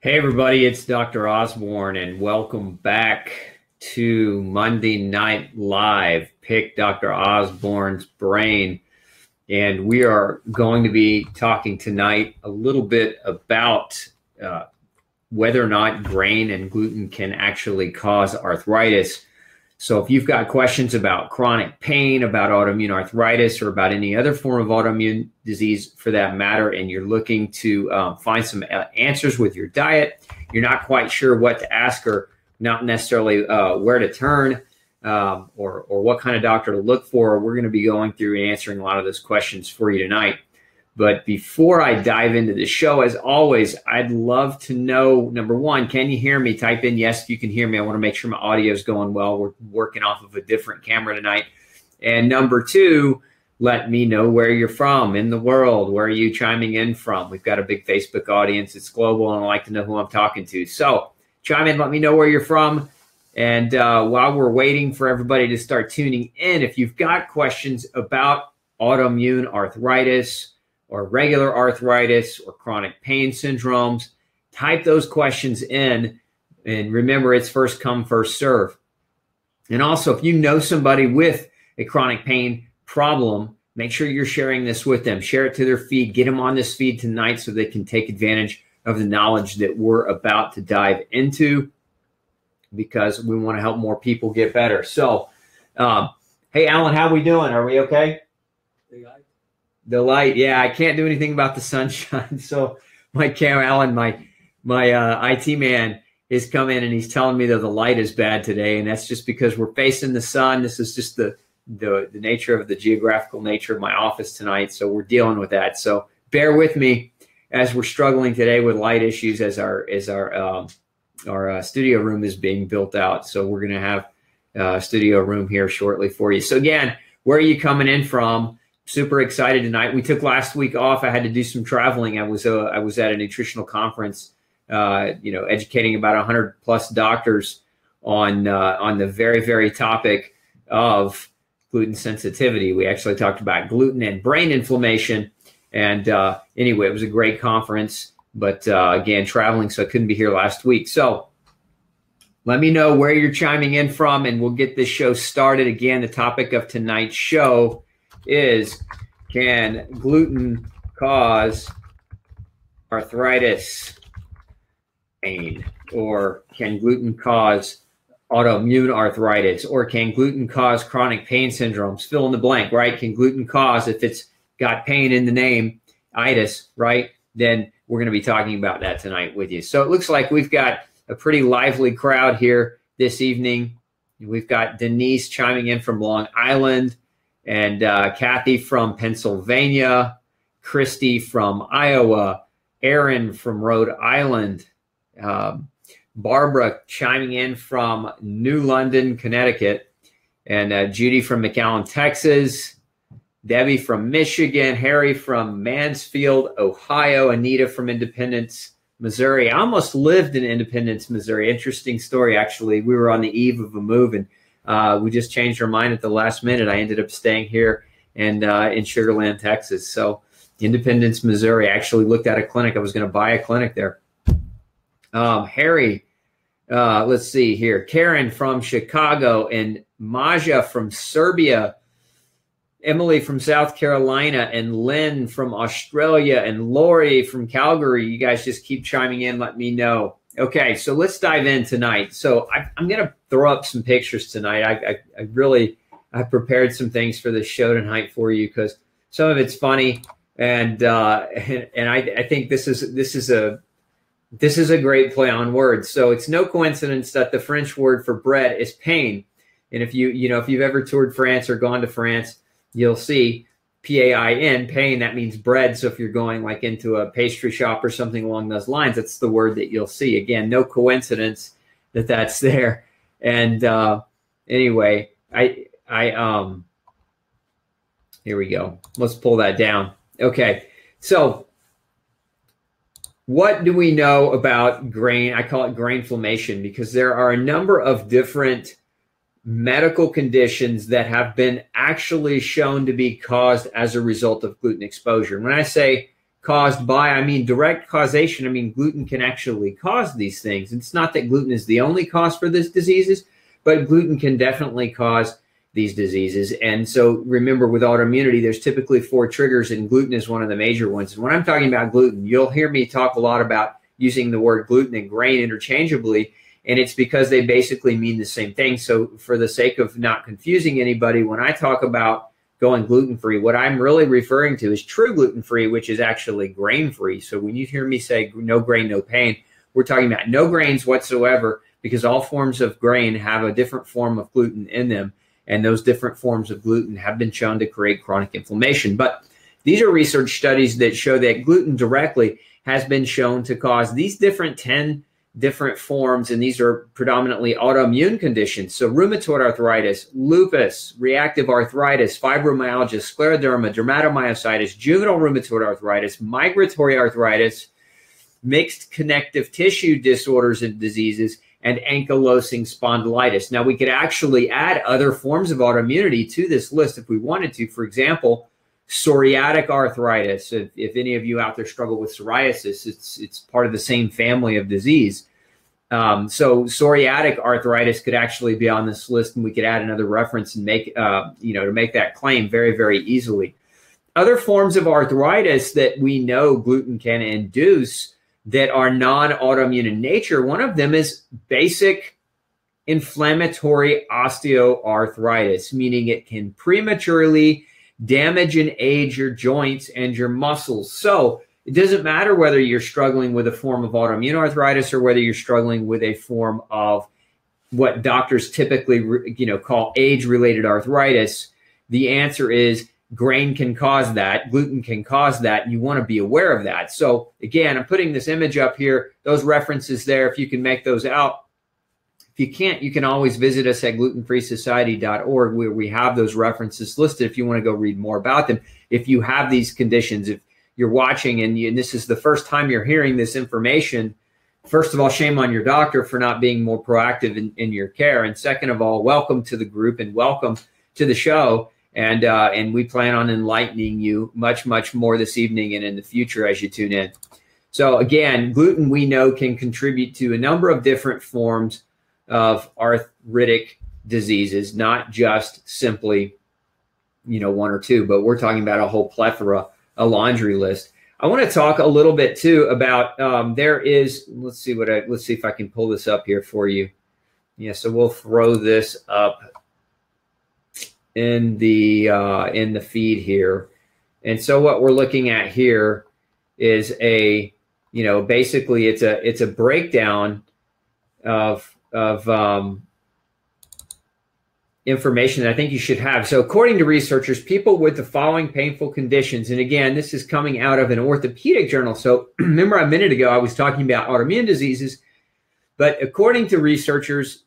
Hey everybody, it's Dr. Osborne and welcome back to Monday Night Live. Pick Dr. Osborne's brain. And we are going to be talking tonight a little bit about whether or not grain and gluten can actually cause arthritis. So if you've got questions about chronic pain, about autoimmune arthritis, or about any other form of autoimmune disease for that matter, and you're looking to find some answers with your diet, you're not quite sure what to ask or not necessarily where to turn or what kind of doctor to look for, we're going to be going through and answering a lot of those questions for you tonight. But before I dive into the show, as always, I'd love to know, number one, can you hear me? Type in yes if you can hear me. I want to make sure my audio is going well. We're working off of a different camera tonight. And number two, let me know where you're from in the world. Where are you chiming in from? We've got a big Facebook audience. It's global, and I like to know who I'm talking to. So chime in, let me know where you're from. And while we're waiting for everybody to start tuning in, if you've got questions about autoimmune arthritis, or regular arthritis, or chronic pain syndromes, type those questions in. And remember, it's first come, first serve. And also, if you know somebody with a chronic pain problem, make sure you're sharing this with them. Share it to their feed. Get them on this feed tonight so they can take advantage of the knowledge that we're about to dive into, because we want to help more people get better. So, hey, Alan, how we doing? Are we okay? The light, yeah, I can't do anything about the sunshine. So my Alan, my IT man, is coming and he's telling me that the light is bad today, and that's just because we're facing the sun. This is just the nature of the geographical nature of my office tonight, so we're dealing with that. So bear with me as we're struggling today with light issues as our studio room is being built out. So we're going to have a studio room here shortly for you. So again, where are you coming in from? Super excited tonight. We took last week off. I had to do some traveling. I was at a nutritional conference, educating about 100 plus doctors on the very, very topic of gluten sensitivity. We actually talked about gluten and brain inflammation. And anyway, it was a great conference. But again, traveling, so I couldn't be here last week. So let me know where you're chiming in from, and we'll get this show started. Again, the topic of tonight's show is, can gluten cause arthritis, pain, or can gluten cause autoimmune arthritis, or can gluten cause chronic pain syndromes? Fill in the blank, right? Can gluten cause, if it's got pain in the name, itis, right? Then we're going to be talking about that tonight with you. So it looks like we've got a pretty lively crowd here this evening. We've got Denise chiming in from Long Island, and Kathy from Pennsylvania, Christy from Iowa, Aaron from Rhode Island, Barbara chiming in from New London, Connecticut, and Judy from McAllen, Texas, Debbie from Michigan, Harry from Mansfield, Ohio, Anita from Independence, Missouri. I almost lived in Independence, Missouri. Interesting story, actually. We were on the eve of a move, and we just changed our mind at the last minute. I ended up staying here and in Sugar Land, Texas. So Independence, Missouri. I actually looked at a clinic. I was going to buy a clinic there. Harry, let's see here. Karen from Chicago, and Maja from Serbia, Emily from South Carolina, and Lynn from Australia, and Lori from Calgary. You guys just keep chiming in. Let me know. Okay, so let's dive in tonight. So I'm going to throw up some pictures tonight. I prepared some things for this show tonight for you, because some of it's funny, and I think this is a great play on words. So it's no coincidence that the French word for bread is pain. And if you've ever toured France or gone to France, you'll see P-A-I-N, pain, that means bread. So if you're going like into a pastry shop or something along those lines, that's the word that you'll see. Again, no coincidence that that's there. And anyway, here we go. Let's pull that down. Okay, so what do we know about grain? I call it grainflammation because there are a number of different medical conditions that have been actually shown to be caused as a result of gluten exposure. And when I say caused by, I mean direct causation. I mean gluten can actually cause these things. It's not that gluten is the only cause for these diseases, but gluten can definitely cause these diseases. And so remember, with autoimmunity, there's typically 4 triggers, and gluten is one of the major ones. And when I'm talking about gluten, you'll hear me talk a lot about using the word gluten and grain interchangeably, and it's because they basically mean the same thing. So for the sake of not confusing anybody, when I talk about going gluten-free, what I'm really referring to is true gluten-free, which is actually grain-free. So when you hear me say no grain, no pain, we're talking about no grains whatsoever, because all forms of grain have a different form of gluten in them. And those different forms of gluten have been shown to create chronic inflammation. But these are research studies that show that gluten directly has been shown to cause these 10 different forms, and these are predominantly autoimmune conditions. So rheumatoid arthritis, lupus, reactive arthritis, fibromyalgia, scleroderma, dermatomyositis, juvenile rheumatoid arthritis, migratory arthritis, mixed connective tissue disorders and diseases, and ankylosing spondylitis. Now, we could actually add other forms of autoimmunity to this list if we wanted to. For example, psoriatic arthritis. If any of you out there struggle with psoriasis, it's part of the same family of disease. So psoriatic arthritis could actually be on this list, and we could add another reference and make, to make that claim very, very easily. Other forms of arthritis that we know gluten can induce that are non-autoimmune in nature, one of them is basic inflammatory osteoarthritis, meaning it can prematurely damage and age your joints and your muscles. So it doesn't matter whether you're struggling with a form of autoimmune arthritis or whether you're struggling with a form of what doctors typically call age-related arthritis. The answer is grain can cause that, gluten can cause that, and you want to be aware of that. So again, I'm putting this image up here, those references there, if you can make those out. If you can't, you can always visit us at glutenfreesociety.org, where we have those references listed if you want to go read more about them. If you have these conditions, if you're watching and this is the first time you're hearing this information, first of all, shame on your doctor for not being more proactive in your care. And second of all, welcome to the group and welcome to the show. And we plan on enlightening you much, much more this evening and in the future as you tune in. So again, gluten we know can contribute to a number of different forms of arthritic diseases, not just simply, one or two, but we're talking about a whole plethora, a laundry list. I want to talk a little bit too about let's see if I can pull this up here for you. Yeah, so we'll throw this up in the feed here. And so what we're looking at here is basically it's a breakdown of information that I think you should have. So according to researchers, people with the following painful conditions, and again, this is coming out of an orthopedic journal. So remember a minute ago, I was talking about autoimmune diseases, but according to researchers,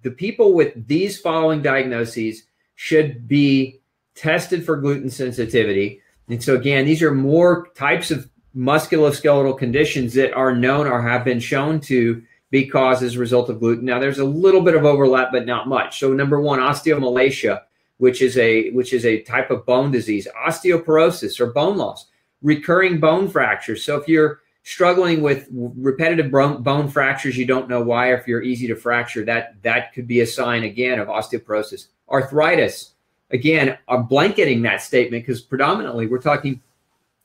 the people with these following diagnoses should be tested for gluten sensitivity. And so again, these are more types of musculoskeletal conditions that are known or have been shown to be caused as a result of gluten. Now, there's a little bit of overlap, but not much. So number one, osteomalacia, which is a type of bone disease, osteoporosis or bone loss, recurring bone fractures. So if you're struggling with repetitive bone fractures, you don't know why, or if you're easy to fracture, that could be a sign again of osteoporosis. Arthritis, again, I'm blanketing that statement because predominantly we're talking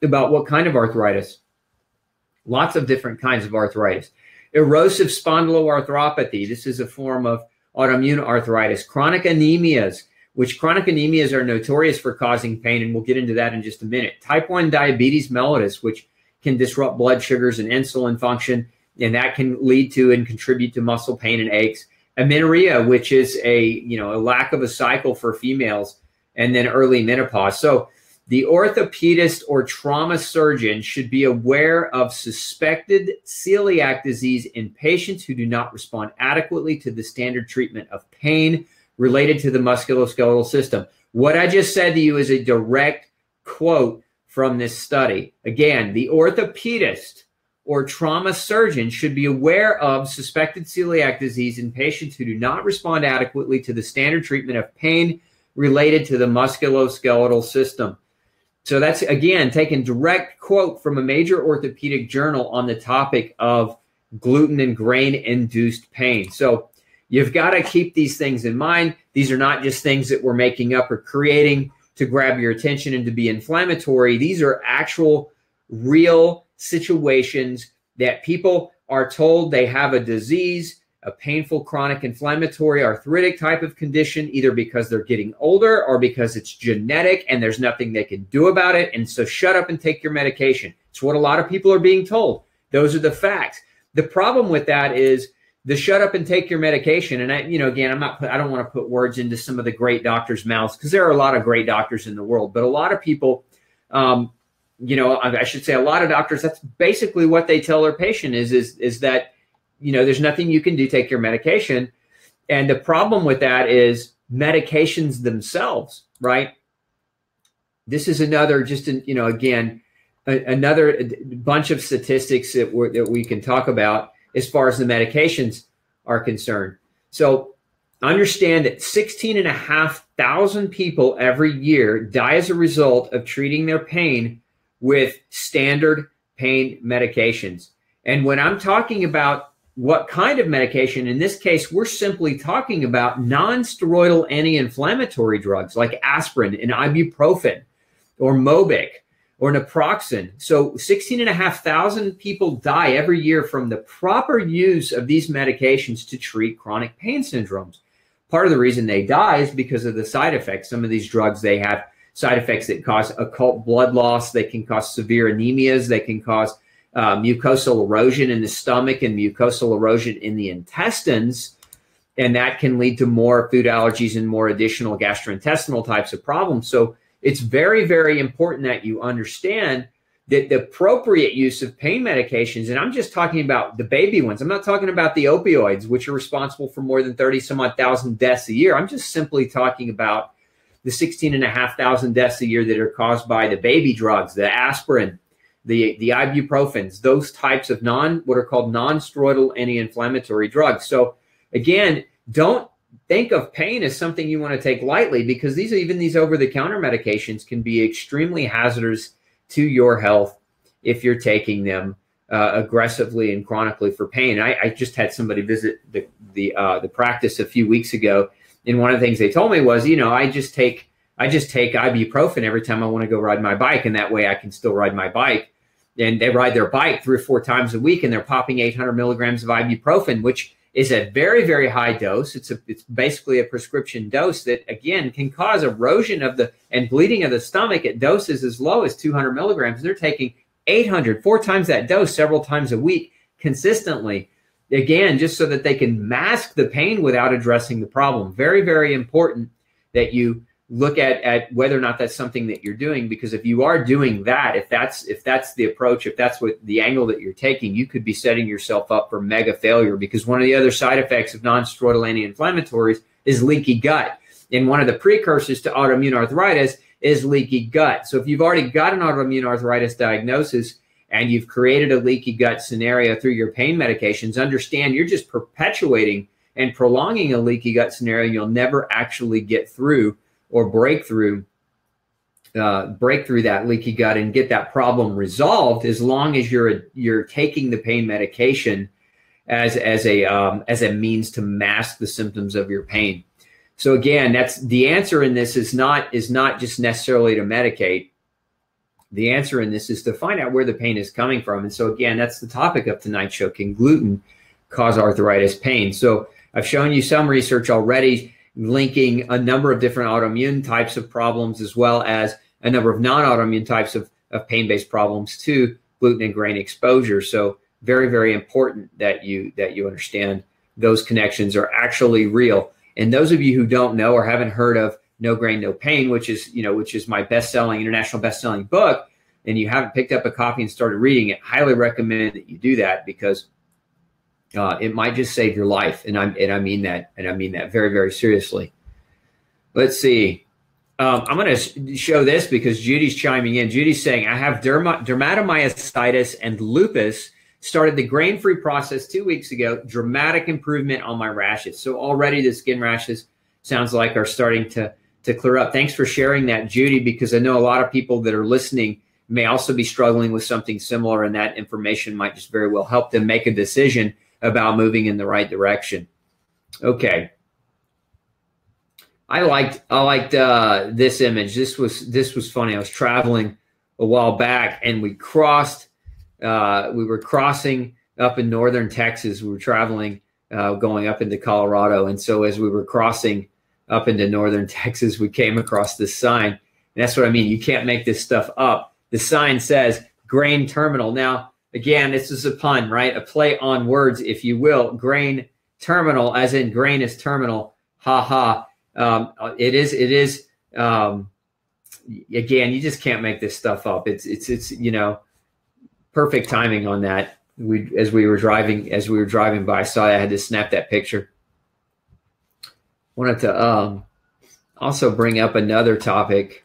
about what kind of arthritis. Lots of different kinds of arthritis. Erosive spondyloarthropathy. This is a form of autoimmune arthritis. Chronic anemias, which chronic anemias are notorious for causing pain, and we'll get into that in just a minute. Type 1 diabetes mellitus, which can disrupt blood sugars and insulin function, and that can lead to and contribute to muscle pain and aches. Amenorrhea, which is a lack of a cycle for females, and then early menopause. So the orthopedist or trauma surgeon should be aware of suspected celiac disease in patients who do not respond adequately to the standard treatment of pain related to the musculoskeletal system. What I just said to you is a direct quote from this study. Again, the orthopedist or trauma surgeon should be aware of suspected celiac disease in patients who do not respond adequately to the standard treatment of pain related to the musculoskeletal system. So that's, again, taken direct quote from a major orthopedic journal on the topic of gluten and grain-induced pain. So you've got to keep these things in mind. These are not just things that we're making up or creating to grab your attention and to be inflammatory. These are actual, real situations that people are told they have a disease, a painful chronic inflammatory arthritic type of condition, either because they're getting older or because it's genetic and there's nothing they can do about it. And so shut up and take your medication. It's what a lot of people are being told. Those are the facts. The problem with that is the shut up and take your medication. And again, I don't want to put words into some of the great doctors' mouths, because there are a lot of great doctors in the world, but a lot of people, I should say a lot of doctors, that's basically what they tell their patient is that, there's nothing you can do, take your medication. And the problem with that is medications themselves, right? This is another, another bunch of statistics that we can talk about as far as the medications are concerned. So understand that 16,500 people every year die as a result of treating their pain with standard pain medications. And when I'm talking about what kind of medication, in this case, we're simply talking about non-steroidal anti-inflammatory drugs like aspirin and ibuprofen or Mobic or naproxen. So 16,500 people die every year from the proper use of these medications to treat chronic pain syndromes. Part of the reason they die is because of the side effects. Some of these drugs, they have side effects that cause occult blood loss. They can cause severe anemias. They can cause mucosal erosion in the stomach and mucosal erosion in the intestines. And that can lead to more food allergies and more additional gastrointestinal types of problems. So it's very, very important that you understand that the appropriate use of pain medications, and I'm just talking about the baby ones. I'm not talking about the opioids, which are responsible for more than 30-some-odd thousand deaths a year. I'm just simply talking about the 16,500 deaths a year that are caused by the baby drugs, the aspirin, the ibuprofens, those types of what are called non-steroidal anti-inflammatory drugs. So again, don't think of pain as something you want to take lightly, because even these over-the-counter medications can be extremely hazardous to your health if you're taking them aggressively and chronically for pain. I just had somebody visit the practice a few weeks ago, and one of the things they told me was, I just take ibuprofen every time I want to go ride my bike, and that way I can still ride my bike. And they ride their bike 3 or 4 times a week, and they're popping 800 milligrams of ibuprofen, which is a very, very high dose. It's basically a prescription dose that, again, can cause erosion and bleeding of the stomach at doses as low as 200 milligrams. They're taking 800, 4 times that dose, several times a week consistently, again, just so that they can mask the pain without addressing the problem. Very, very important that you look at whether or not that's something that you're doing, because if you are doing that, if that's the approach, if that's what the angle that you're taking, you could be setting yourself up for mega failure, because one of the other side effects of non-steroidal anti-inflammatories is leaky gut. And one of the precursors to autoimmune arthritis is leaky gut. So if you've already got an autoimmune arthritis diagnosis and you've created a leaky gut scenario through your pain medications, understand you're just perpetuating and prolonging a leaky gut scenario. You'll never actually get through or break through that leaky gut and get that problem resolved, as long as you're taking the pain medication as a means to mask the symptoms of your pain. So again, that's the answer in this is not just necessarily to medicate. The answer in this is to find out where the pain is coming from. And so again, that's the topic of tonight's show. Can gluten cause arthritis pain? So I've shown you some research already linking a number of different autoimmune types of problems, as well as a number of non-autoimmune types of pain-based problems to gluten and grain exposure. So very, very important that you understand those connections are actually real. And those of you who don't know or haven't heard of No Grain, No Pain, which is my international best-selling book, and you haven't picked up a copy and started reading it, highly recommend that you do that, because it might just save your life, and I mean that very, very seriously. Let's see. I'm going to show this because Judy's chiming in. Judy's saying, I have dermatomyositis and lupus. Started the grain-free process 2 weeks ago. Dramatic improvement on my rashes. So already the skin rashes sounds like are starting to to clear up. Thanks for sharing that, Judy, because I know a lot of people that are listening may also be struggling with something similar, and that information might just very well help them make a decision about moving in the right direction. Okay. I liked this image. This was funny. I was traveling a while back, and we were crossing up in northern Texas. We were traveling, going up into Colorado. And so as we were crossing up into northern Texas, we came across this sign. And that's what I mean. You can't make this stuff up. The sign says grain terminal. Now, again, this is a pun, right? A play on words, if you will. Grain terminal, as in grain is terminal. Ha ha. It is. Again, you just can't make this stuff up. It's perfect timing on that. As we were driving by, I saw I had to snap that picture. Wanted to also bring up another topic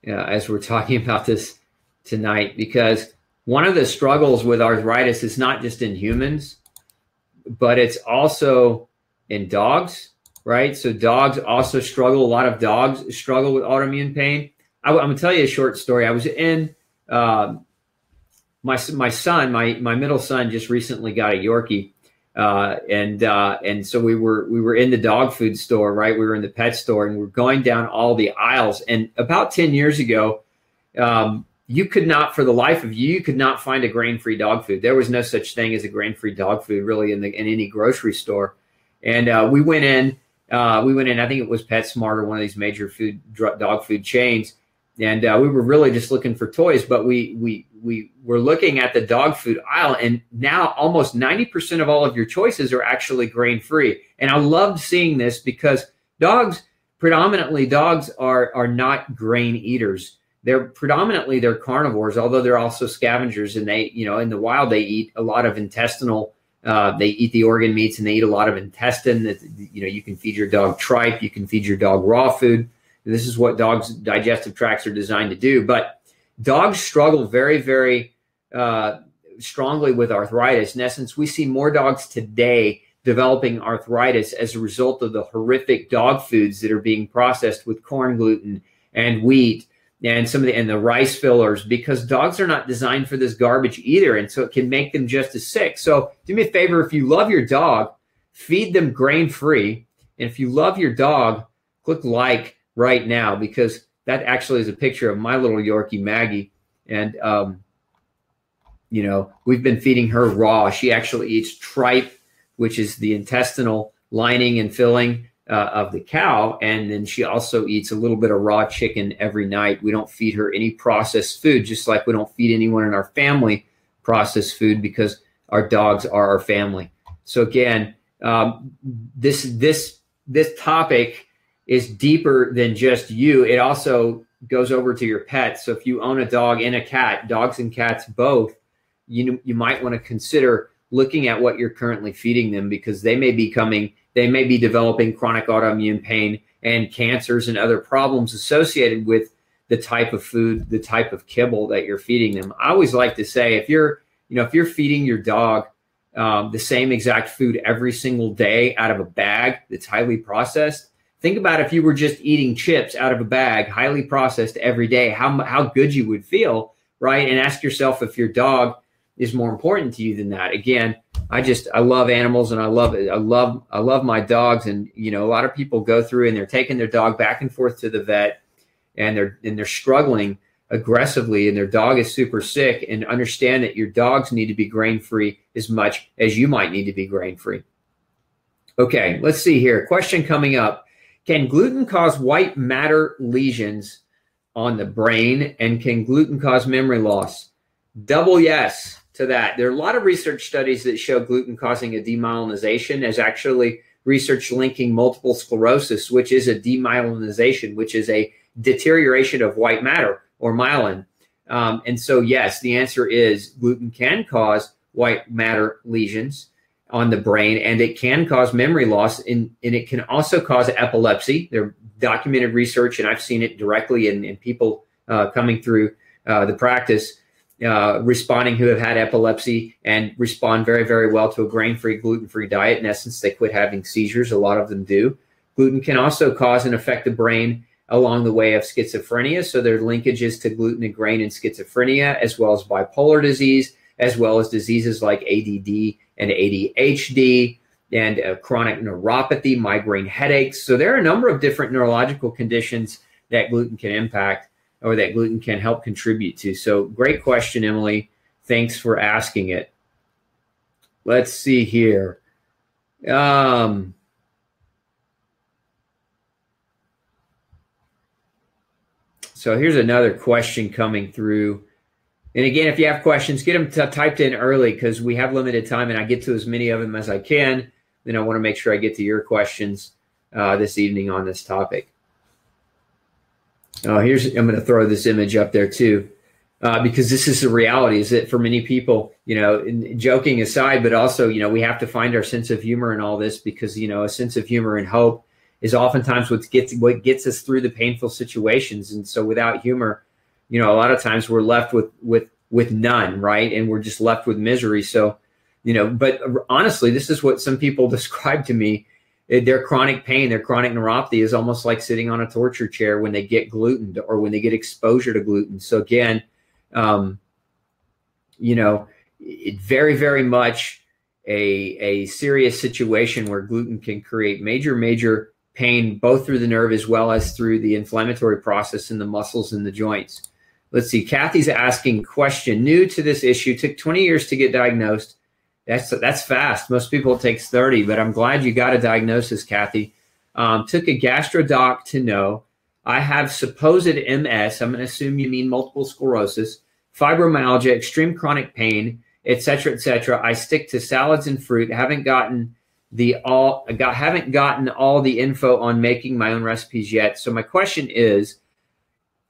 as we're talking about this tonight, because one of the struggles with arthritis is not just in humans, but it's also in dogs, right? So dogs also struggle. A lot of dogs struggle with autoimmune pain. I'm going to tell you a short story. I was in my middle son just recently got a Yorkie, and so we were in the dog food store, right? We were in the pet store, and we're going down all the aisles. And about 10 years ago, you could not, for the life of you, could not find a grain-free dog food. There was no such thing as a grain-free dog food really in any grocery store. And we went in. I think it was PetSmart or one of these major dog food chains. And we were really just looking for toys, but we were looking at the dog food aisle, and now almost 90% of all of your choices are actually grain-free. And I loved seeing this because dogs are not grain eaters. They're carnivores, although they're also scavengers, and they, in the wild, they eat a lot of intestinal. They eat the organ meats, and they eat a lot of intestine. You can feed your dog tripe, you can feed your dog raw food. This is what dogs' digestive tracts are designed to do. But dogs struggle very, very strongly with arthritis. In essence, we see more dogs today developing arthritis as a result of the horrific dog foods that are being processed with corn gluten and wheat and the rice fillers, because dogs are not designed for this garbage either. And so it can make them just as sick. So do me a favor, if you love your dog, feed them grain-free. And if you love your dog, click like right now, because that actually is a picture of my little Yorkie, Maggie. And, we've been feeding her raw. She actually eats tripe, which is the intestinal lining and filling of the cow. And then she also eats a little bit of raw chicken every night. We don't feed her any processed food, just like we don't feed anyone in our family processed food, because our dogs are our family. So again, this topic is deeper than just you. It also goes over to your pets. So if you own a dog and a cat, dogs and cats both, you might want to consider looking at what you're currently feeding them, because they may be developing chronic autoimmune pain and cancers and other problems associated with the type of food, the type of kibble that you're feeding them. I always like to say, if you're feeding your dog the same exact food every single day out of a bag that's highly processed, think about if you were just eating chips out of a bag, highly processed every day, how good you would feel, right? And ask yourself if your dog is more important to you than that. Again, I love animals, and I love my dogs. And, a lot of people go through and they're taking their dog back and forth to the vet, and they're struggling aggressively, and their dog is super sick. And understand that your dogs need to be grain-free as much as you might need to be grain-free. Okay, let's see here. Question coming up. Can gluten cause white matter lesions on the brain, and can gluten cause memory loss? Double yes to that. There are a lot of research studies that show gluten causing a demyelinization. There's actually research linking multiple sclerosis, which is a demyelinization, which is a deterioration of white matter or myelin. And so, yes, the answer is gluten can cause white matter lesions on the brain, and it can cause memory loss, and it can also cause epilepsy. There documented research, and I've seen it directly in people coming through the practice, responding, who have had epilepsy and respond very, very well to a grain-free, gluten-free diet. In essence, they quit having seizures. A lot of them do. Gluten can also cause and affect the brain along the way of schizophrenia. So there are linkages to gluten and grain and schizophrenia, as well as bipolar disease, as well as diseases like ADD and ADHD and chronic neuropathy, migraine headaches. So there are a number of different neurological conditions that gluten can impact or that gluten can help contribute to. So great question, Emily. Thanks for asking it. Let's see here. So here's another question coming through. And again, if you have questions, get them typed in early because we have limited time and I get to as many of them as I can. Then I want to make sure I get to your questions this evening on this topic. I'm going to throw this image up there too, because this is the reality, is that for many people, joking aside, but also, we have to find our sense of humor in all this because, a sense of humor and hope is oftentimes what gets us through the painful situations. And so without humor, a lot of times we're left with none, right? And we're just left with misery. So, but honestly, this is what some people describe to me. Their chronic pain, their chronic neuropathy is almost like sitting on a torture chair when they get gluten or when they get exposure to gluten. So again, it very, very much a serious situation where gluten can create major pain, both through the nerve as well as through the inflammatory process in the muscles and the joints. Let's see. Kathy's asking question. New to this issue, took 20 years to get diagnosed. That's fast. Most people it takes 30, but I'm glad you got a diagnosis, Kathy. Took a gastro doc to know I have supposed MS. I'm going to assume you mean multiple sclerosis, fibromyalgia, extreme chronic pain, et cetera, et cetera. I stick to salads and fruit. Haven't gotten all the info on making my own recipes yet. So my question is,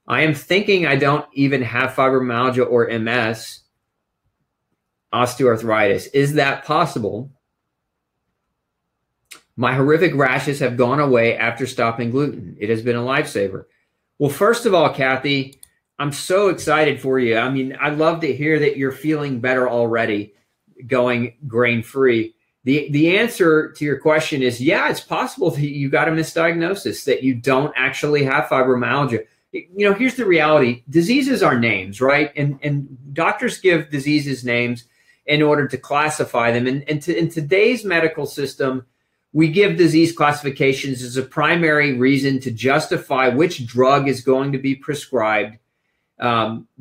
I am thinking I don't even have fibromyalgia or MS, osteoarthritis. Is that possible? My horrific rashes have gone away after stopping gluten. It has been a lifesaver. Well, first of all, Kathy, I'm so excited for you. I mean, I love to hear that you're feeling better already going grain-free. The answer to your question is, yeah, it's possible that you got a misdiagnosis, that you don't actually have fibromyalgia. Here's the reality. Diseases are names, right? And doctors give diseases names in order to classify them. And in today's medical system, we give disease classifications as a primary reason to justify which drug is going to be prescribed,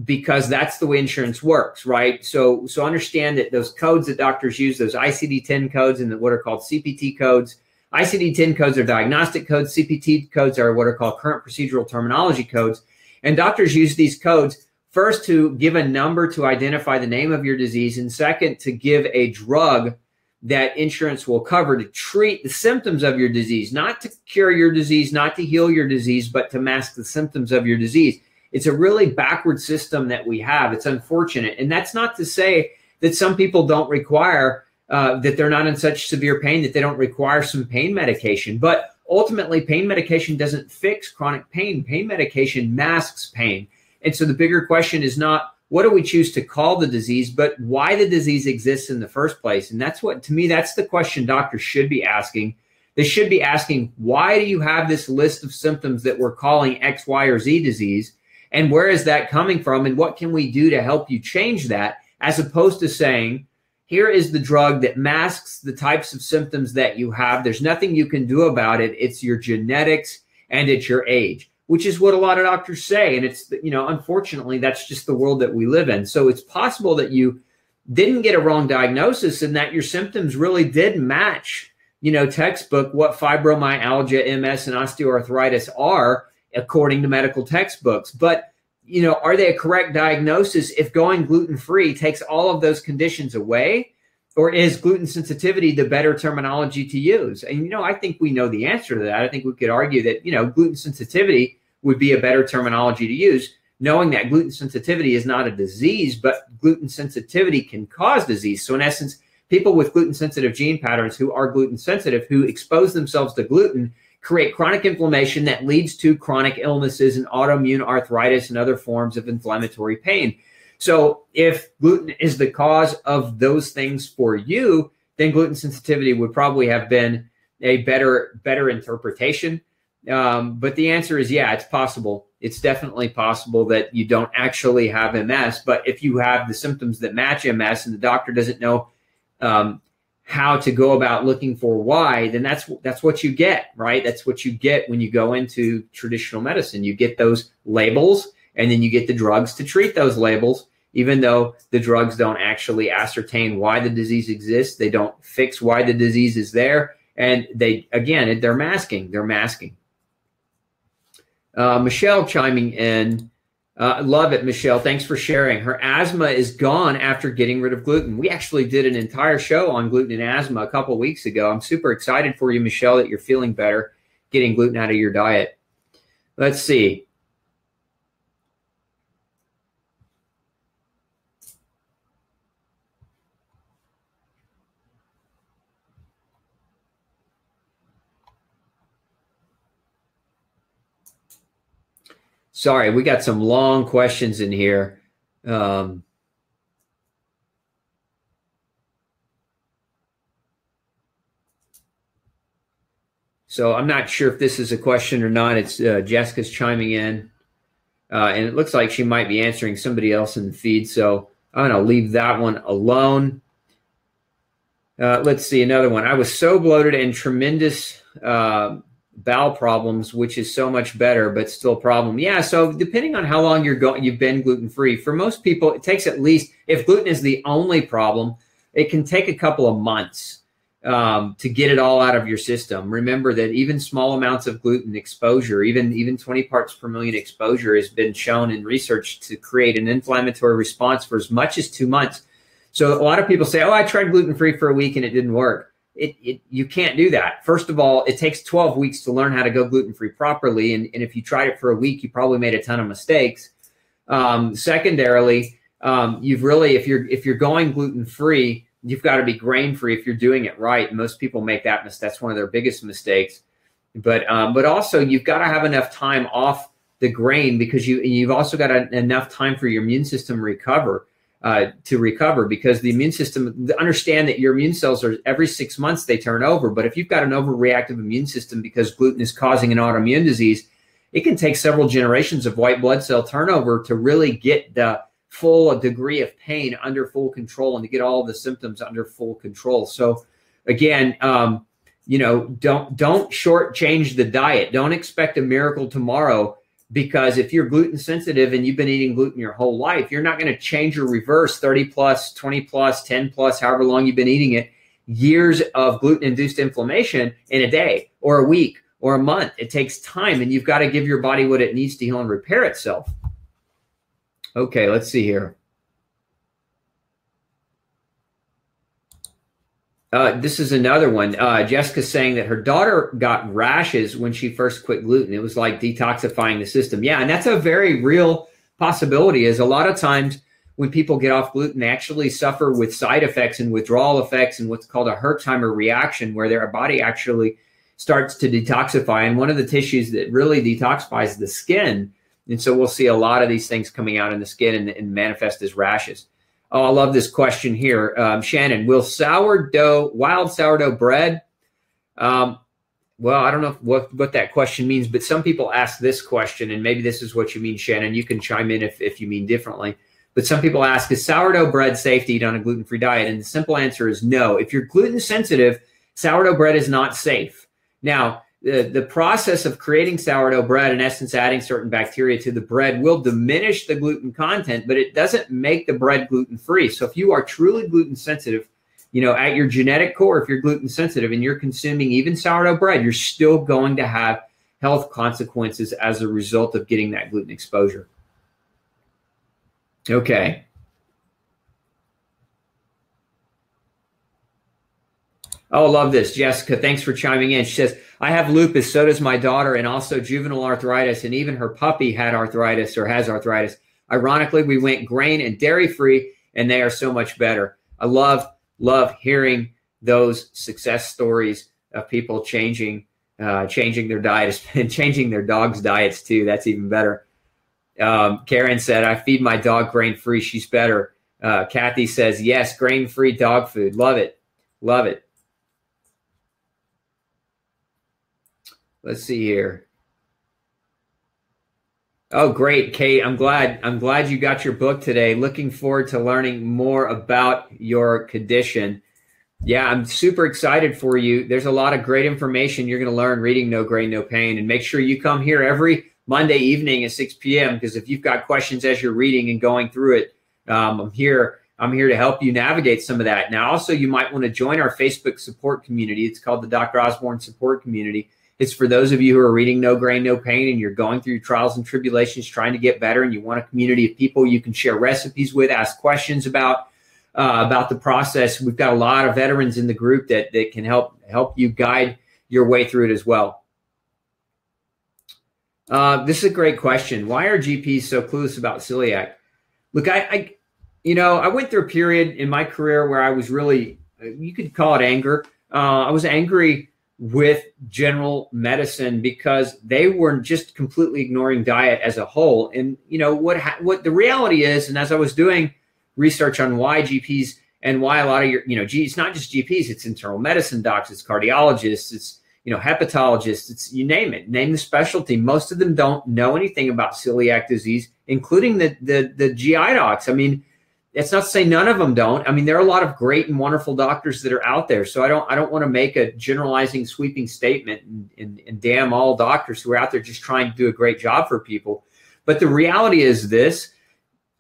because that's the way insurance works, right? So understand that those codes that doctors use, those ICD-10 codes and what are called CPT codes. ICD-10 codes are diagnostic codes. CPT codes are what are called current procedural terminology codes. And doctors use these codes first to give a number to identify the name of your disease, and second, to give a drug that insurance will cover to treat the symptoms of your disease, not to cure your disease, not to heal your disease, but to mask the symptoms of your disease. It's a really backward system that we have. It's unfortunate. And that's not to say that some people don't require, that they're not in such severe pain, that they don't require some pain medication. But ultimately, pain medication doesn't fix chronic pain. Pain medication masks pain. And so the bigger question is not, what do we choose to call the disease, but why the disease exists in the first place? And that's what, to me, that's the question doctors should be asking. They should be asking, why do you have this list of symptoms that we're calling X, Y, or Z disease? And where is that coming from? And what can we do to help you change that? As opposed to saying, here is the drug that masks the types of symptoms that you have. There's nothing you can do about it. It's your genetics and it's your age, which is what a lot of doctors say. And it's, unfortunately, that's just the world that we live in. So it's possible that you didn't get a wrong diagnosis and that your symptoms really did match, textbook, what fibromyalgia, MS, and osteoarthritis are according to medical textbooks. But, are they a correct diagnosis if going gluten-free takes all of those conditions away? Or is gluten sensitivity the better terminology to use? And, I think we know the answer to that. I think we could argue that, gluten sensitivity would be a better terminology to use, knowing that gluten sensitivity is not a disease, but gluten sensitivity can cause disease. So in essence, people with gluten sensitive gene patterns who are gluten sensitive, who expose themselves to gluten, create chronic inflammation that leads to chronic illnesses and autoimmune arthritis and other forms of inflammatory pain. So if gluten is the cause of those things for you, then gluten sensitivity would probably have been a better interpretation. But the answer is, yeah, it's possible. It's definitely possible that you don't actually have MS. But if you have the symptoms that match MS and the doctor doesn't know how to go about looking for why, then that's what you get, right? That's what you get when you go into traditional medicine. You get those labels, and then you get the drugs to treat those labels, even though the drugs don't actually ascertain why the disease exists. They don't fix why the disease is there. And they're masking. They're masking. Michelle chiming in. Love it, Michelle. Thanks for sharing. Her asthma is gone after getting rid of gluten. We actually did an entire show on gluten and asthma a couple of weeks ago. I'm super excited for you, Michelle, that you're feeling better getting gluten out of your diet. Let's see. Sorry, we got some long questions in here. So I'm not sure if this is a question or not. It's Jessica's chiming in, and it looks like she might be answering somebody else in the feed. So I'm going to leave that one alone. Let's see, another one. I was so bloated and tremendous bowel problems, which is so much better, but still a problem. Yeah, so depending on how long you've been gluten-free, for most people, it takes at least, if gluten is the only problem, it can take a couple of months to get it all out of your system. Remember that even small amounts of gluten exposure, even 20 parts per million exposure, has been shown in research to create an inflammatory response for as much as 2 months. So a lot of people say, oh, I tried gluten-free for a week and it didn't work. You can't do that. First of all, it takes 12 weeks to learn how to go gluten-free properly. And if you tried it for a week, you probably made a ton of mistakes. Secondarily, if you're going gluten-free, you've got to be grain-free if you're doing it right. Most people make that mistake. That's one of their biggest mistakes. But also you've got to have enough time off the grain, because you've also got enough time for your immune system to recover, because the immune system, understand that your immune cells are every 6 months they turn over. But if you've got an overreactive immune system because gluten is causing an autoimmune disease, it can take several generations of white blood cell turnover to really get the full degree of pain under full control and to get all the symptoms under full control. So again, don't shortchange the diet. Don't expect a miracle tomorrow, because if you're gluten sensitive and you've been eating gluten your whole life, you're not going to change or reverse 30 plus, 20 plus, 10 plus, however long you've been eating it, years of gluten-induced inflammation in a day or a week or a month. It takes time, and you've got to give your body what it needs to heal and repair itself. Okay, let's see here. This is another one. Jessica's saying that her daughter got rashes when she first quit gluten. It was like detoxifying the system. Yeah, and that's a very real possibility. Is a lot of times when people get off gluten, they actually suffer with side effects and withdrawal effects and what's called a Herxheimer reaction, where their body actually starts to detoxify. And one of the tissues that really detoxifies is the skin. And so we'll see a lot of these things coming out in the skin and manifest as rashes. Oh, I love this question here. Shannon, will wild sourdough bread? Well, I don't know what that question means, but some people ask this question, and maybe this is what you mean, Shannon. You can chime in if you mean differently. But some people ask, is sourdough bread safe to eat on a gluten-free diet? And the simple answer is no. If you're gluten sensitive, sourdough bread is not safe. Now, the process of creating sourdough bread, in essence, adding certain bacteria to the bread, will diminish the gluten content, but it doesn't make the bread gluten-free. So if you are truly gluten sensitive, at your genetic core, if you're gluten sensitive and you're consuming even sourdough bread, you're still going to have health consequences as a result of getting that gluten exposure. Okay. Oh, love this. Jessica, thanks for chiming in. She says, I have lupus, so does my daughter, and also juvenile arthritis, and even her puppy had arthritis or has arthritis. Ironically, we went grain and dairy-free, and they are so much better. I love hearing those success stories of people changing their diet and changing their dogs' diets too. That's even better. Karen said, I feed my dog grain-free. She's better. Kathy says, yes, grain-free dog food. Love it. Love it. Let's see here. Oh, great, Kate. I'm glad you got your book today. Looking forward to learning more about your condition. Yeah, I'm super excited for you. There's a lot of great information you're going to learn reading No Grain, No Pain. And make sure you come here every Monday evening at 6 p.m. because if you've got questions as you're reading and going through it, I'm here to help you navigate some of that. Now, also, you might want to join our Facebook support community. It's called the Dr. Osborne Support Community. It's for those of you who are reading No Grain, No Pain, and you're going through trials and tribulations trying to get better, and you want a community of people you can share recipes with, ask questions about the process. We've got a lot of veterans in the group that can help you guide your way through it as well. This is a great question. Why are GPs so clueless about celiac? Look, I went through a period in my career where I was really, you could call it anger. I was angry with general medicine because they were just completely ignoring diet as a whole. And what the reality is, and as I was doing research on why GPs and why a lot of your, it's not just GPs, it's internal medicine docs, it's cardiologists, it's, hepatologists, it's, you name it, name the specialty. Most of them don't know anything about celiac disease, including the GI docs. I mean, it's not to say none of them don't. I mean, there are a lot of great and wonderful doctors that are out there. So I don't want to make a generalizing, sweeping statement and damn all doctors who are out there just trying to do a great job for people. But the reality is this: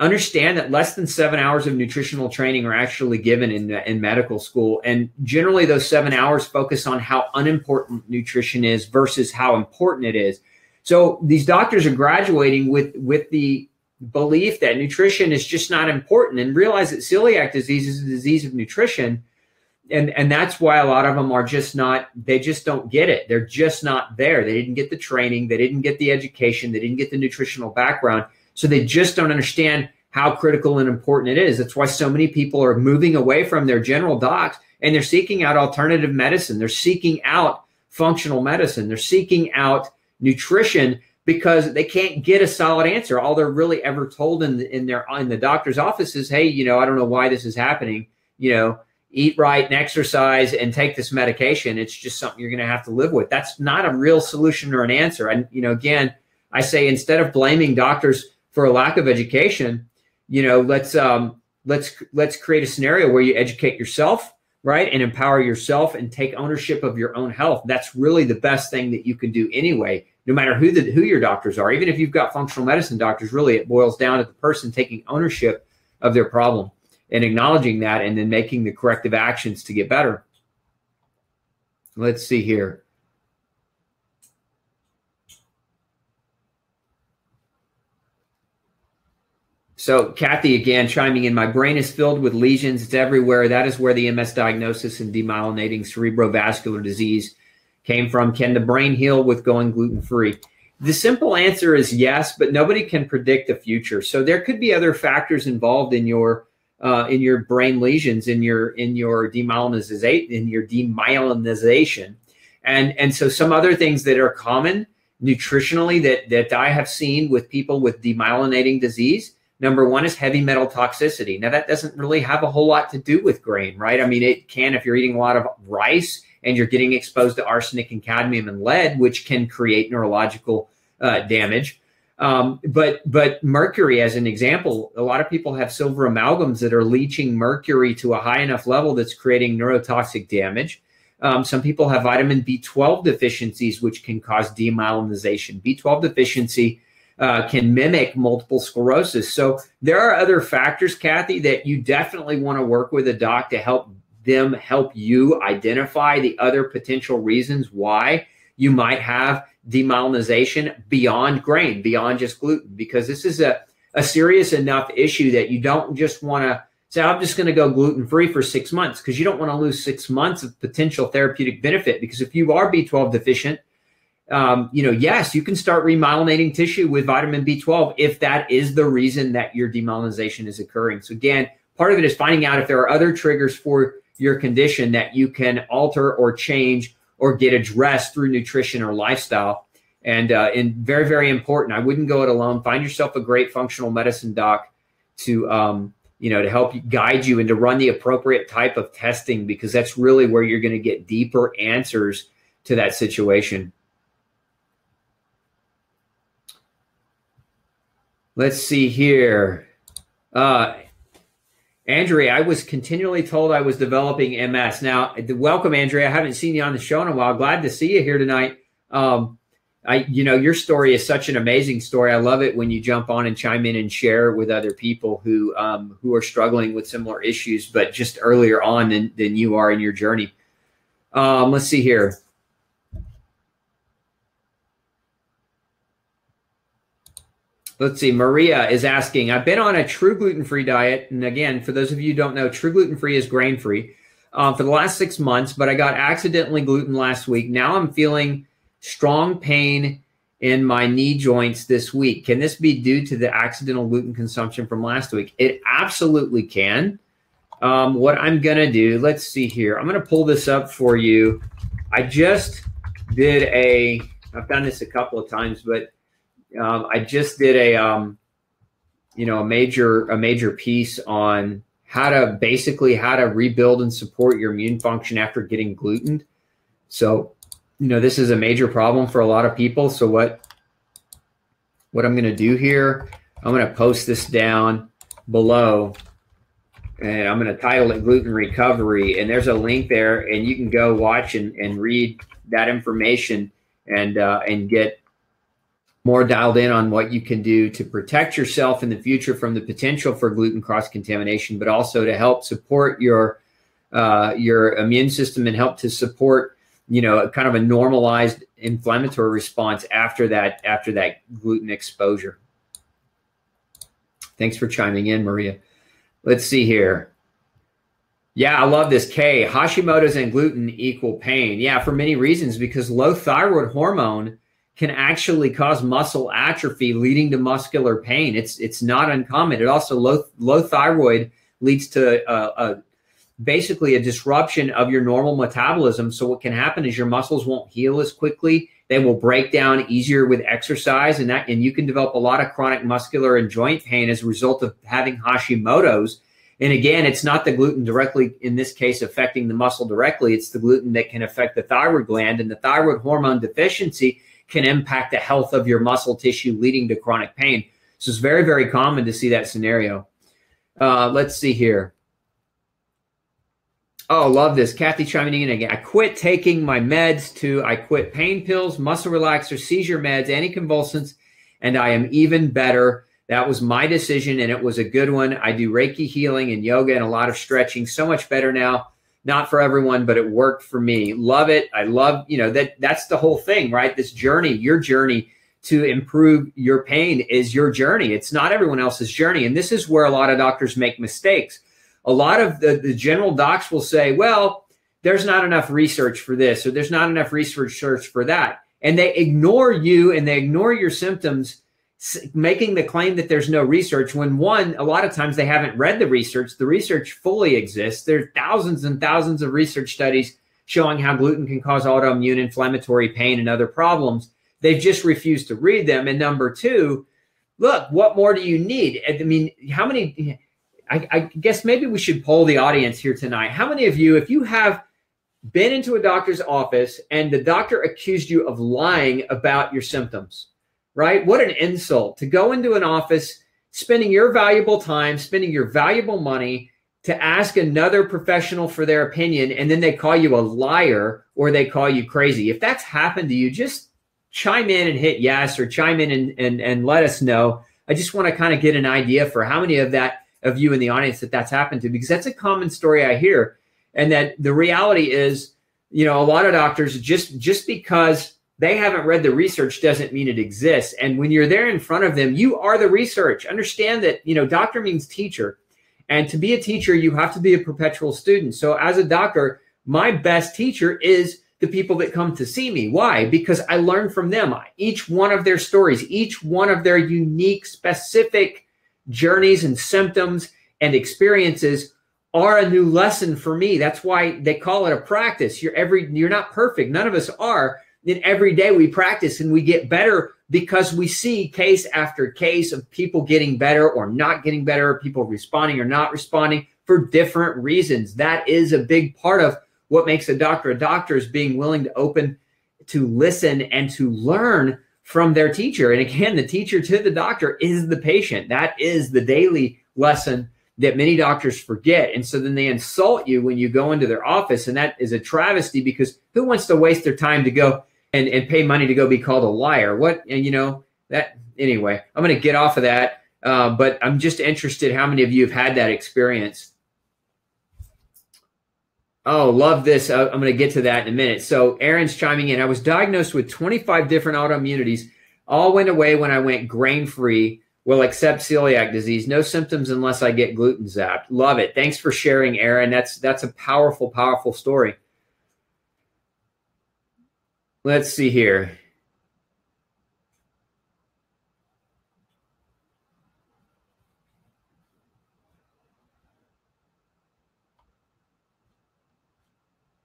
understand that less than 7 hours of nutritional training are actually given in medical school. And generally those 7 hours focus on how unimportant nutrition is versus how important it is. So these doctors are graduating with the belief that nutrition is just not important, and realize that celiac disease is a disease of nutrition. And that's why a lot of them are just not, they just don't get it. They're just not there. They didn't get the training. They didn't get the education. They didn't get the nutritional background. So they just don't understand how critical and important it is. That's why so many people are moving away from their general docs and they're seeking out alternative medicine. They're seeking out functional medicine. They're seeking out nutrition because they can't get a solid answer. All they're really ever told in the doctor's office is, hey, I don't know why this is happening. Eat right and exercise and take this medication. It's just something you're going to have to live with. That's not a real solution or an answer. And, again, I say, instead of blaming doctors for a lack of education, let's create a scenario where you educate yourself, right, and empower yourself and take ownership of your own health. That's really the best thing that you can do anyway, no matter who your doctors are. Even if you've got functional medicine doctors, really it boils down to the person taking ownership of their problem and acknowledging that and then making the corrective actions to get better. Let's see here. So Kathy, again, chiming in, my brain is filled with lesions. It's everywhere. That is where the MS diagnosis and demyelinating cerebrovascular disease came from. Can the brain heal with going gluten-free? The simple answer is yes, but nobody can predict the future. So there could be other factors involved in your brain lesions, in your demyelinization. And so some other things that are common nutritionally that I have seen with people with demyelinating disease. Number one is heavy metal toxicity. Now, that doesn't really have a whole lot to do with grain, right? I mean, it can if you're eating a lot of rice and you're getting exposed to arsenic and cadmium and lead, which can create neurological damage. But mercury, as an example, a lot of people have silver amalgams that are leaching mercury to a high enough level that's creating neurotoxic damage. Some people have vitamin B12 deficiencies, which can cause demyelinization. B12 deficiency can mimic multiple sclerosis. So there are other factors, Kathy, that you definitely want to work with a doc to help you identify the other potential reasons why you might have demyelinization beyond grain, beyond just gluten, because this is a serious enough issue that you don't just want to say, I'm just going to go gluten-free for 6 months, because you don't want to lose 6 months of potential therapeutic benefit. Because if you are B12 deficient, yes, you can start remyelinating tissue with vitamin B12 if that is the reason that your demyelinization is occurring. So again, part of it is finding out if there are other triggers for your condition that you can alter or change or get addressed through nutrition or lifestyle. And very, very important, I wouldn't go it alone. Find yourself a great functional medicine doc to help guide you and to run the appropriate type of testing, because that's really where you're going to get deeper answers to that situation. Let's see here. Andrea, I was continually told I was developing MS. Now, welcome, Andrea. I haven't seen you on the show in a while. Glad to see you here tonight. Your story is such an amazing story. I love it when you jump on and chime in and share with other people who are struggling with similar issues, but just earlier on than you are in your journey. Let's see here. Let's see. Maria is asking, I've been on a true gluten-free diet. And again, for those of you who don't know, true gluten-free is grain-free for the last 6 months, but I got accidentally gluten last week. Now I'm feeling strong pain in my knee joints this week. Can this be due to the accidental gluten consumption from last week? It absolutely can. What I'm going to do, let's see here. I'm going to pull this up for you. I just did I've done this a couple of times, but I just did a major piece on how to rebuild and support your immune function after getting gluten. So, this is a major problem for a lot of people. So what I'm going to do here, I'm going to post this down below, and I'm going to title it Gluten Recovery. And there's a link there, and you can go watch and read that information and get more dialed in on what you can do to protect yourself in the future from the potential for gluten cross-contamination, but also to help support your immune system and help to support, kind of a normalized inflammatory response after that gluten exposure. Thanks for chiming in, Maria. Let's see here. Yeah, I love this. Kay, Hashimoto's and gluten equal pain. Yeah, for many reasons, because low thyroid hormone can actually cause muscle atrophy, leading to muscular pain. It's not uncommon. It also, low thyroid leads to basically a disruption of your normal metabolism. So what can happen is your muscles won't heal as quickly. They will break down easier with exercise, and you can develop a lot of chronic muscular and joint pain as a result of having Hashimoto's. And again, it's not the gluten directly, in this case, affecting the muscle directly. It's the gluten that can affect the thyroid gland, and the thyroid hormone deficiency can impact the health of your muscle tissue, leading to chronic pain. So it's very, very common to see that scenario. Let's see here. Oh, love this. Kathy chiming in again. I quit taking my meds I quit pain pills, muscle relaxer, seizure meds, anticonvulsants, and I am even better. That was my decision, and it was a good one. I do Reiki healing and yoga and a lot of stretching. So much better now. Not for everyone, but it worked for me. Love it. I love, that's the whole thing, right? This journey, your journey to improve your pain is your journey. It's not everyone else's journey. And this is where a lot of doctors make mistakes. A lot of the general docs will say, well, there's not enough research for this, or there's not enough research for that. And they ignore you and they ignore your symptoms, making the claim that there's no research, when a lot of times they haven't read the research. The research fully exists. There are thousands and thousands of research studies showing how gluten can cause autoimmune inflammatory pain and other problems. They've just refused to read them. And number two, look, what more do you need? I mean, how many, I guess maybe we should poll the audience here tonight. How many of you, if you have been into a doctor's office and the doctor accused you of lying about your symptoms, right? What an insult to go into an office, spending your valuable time, spending your valuable money to ask another professional for their opinion, and then they call you a liar or they call you crazy. If that's happened to you, just chime in and hit yes, or chime in and let us know. I just want to kind of get an idea for how many of you in the audience that's happened to, because that's a common story I hear. And that the reality is, a lot of doctors, just because they haven't read the research doesn't mean it exists. And when you're there in front of them, you are the research. Understand that, doctor means teacher. And to be a teacher, you have to be a perpetual student. So as a doctor, my best teacher is the people that come to see me. Why? Because I learn from them. Each one of their stories, each one of their unique, specific journeys and symptoms and experiences are a new lesson for me. That's why they call it a practice. You're not perfect. None of us are. Then every day we practice and we get better, because we see case after case of people getting better or not getting better, people responding or not responding for different reasons. That is a big part of what makes a doctor is being willing to listen and to learn from their teacher. And again, the teacher to the doctor is the patient. That is the daily lesson that many doctors forget. And so then they insult you when you go into their office. And that is a travesty, because who wants to waste their time to go and pay money to go be called a liar? What, and you know, that, anyway, I'm going to get off of that. But I'm just interested how many of you have had that experience. Oh, love this. I'm going to get to that in a minute. So Aaron's chiming in. I was diagnosed with 25 different autoimmunities. All went away when I went grain-free. Well, except celiac disease. No symptoms unless I get gluten zapped. Love it. Thanks for sharing, Aaron. That's a powerful, powerful story. Let's see here.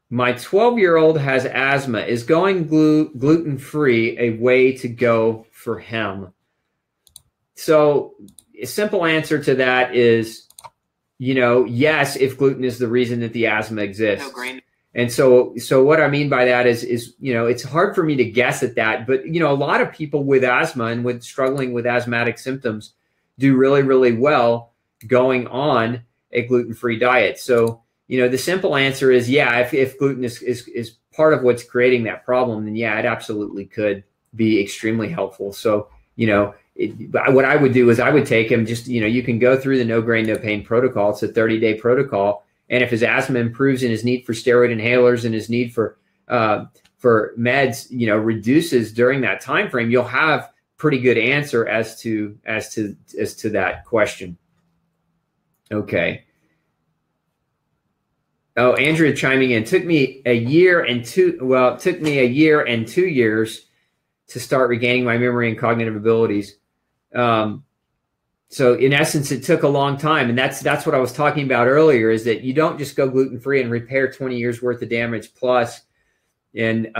My 12-year-old has asthma. Is going gluten-free a way to go for him? So a simple answer to that is, you know, yes, if gluten is the reason that the asthma exists. No grain. And so what I mean by that is, you know, it's hard for me to guess at that, but, you know, a lot of people with asthma and with struggling with asthmatic symptoms do really, really well going on a gluten-free diet. So, you know, the simple answer is, yeah, if gluten is part of what's creating that problem, then yeah, it absolutely could be extremely helpful. So, you know, what I would do is I would take him, just, you know, you can go through the no grain, no pain protocol. It's a 30-day protocol. And if his asthma improves and his need for steroid inhalers and his need for meds, you know, reduces during that time frame, you'll have pretty good answer as to that question. Okay. Oh, Andrea chiming in. It took me a year and 2 years to start regaining my memory and cognitive abilities. So in essence, it took a long time. And that's what I was talking about earlier, is that you don't just go gluten-free and repair 20 years worth of damage plus in,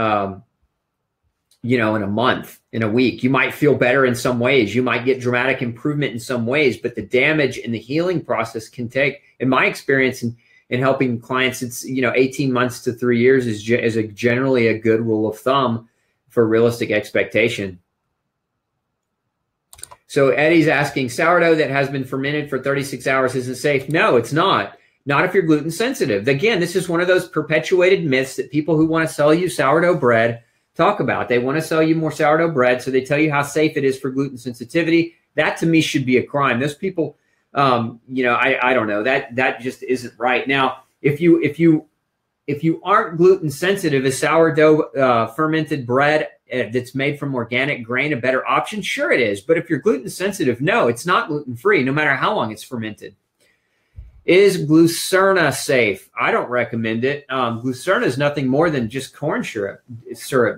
you know, in a month, in a week. You might feel better in some ways. You might get dramatic improvement in some ways, but the damage and the healing process can take, in my experience in helping clients, it's, you know, 18 months to 3 years is generally a good rule of thumb for realistic expectation. So Eddie's asking, sourdough that has been fermented for 36 hours isn't safe. No, it's not. Not if you're gluten sensitive. Again, this is one of those perpetuated myths that people who want to sell you sourdough bread talk about. They want to sell you more sourdough bread, so they tell you how safe it is for gluten sensitivity. That to me should be a crime. Those people, you know, I don't know. That just isn't right. Now, if you aren't gluten sensitive, is sourdough fermented bread that's made from organic grain a better option? Sure it is. But if you're gluten sensitive, no, it's not gluten-free, no matter how long it's fermented. Is Glucerna safe? I don't recommend it. Glucerna is nothing more than just corn syrup,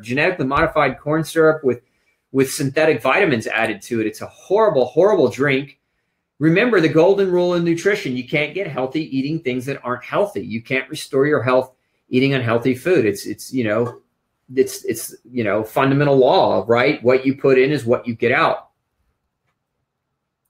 genetically modified corn syrup with synthetic vitamins added to it. It's a horrible, horrible drink. Remember the golden rule in nutrition: you can't get healthy eating things that aren't healthy. You can't restore your health eating unhealthy food. It's you know, it's you know, fundamental law, right? What you put in is what you get out.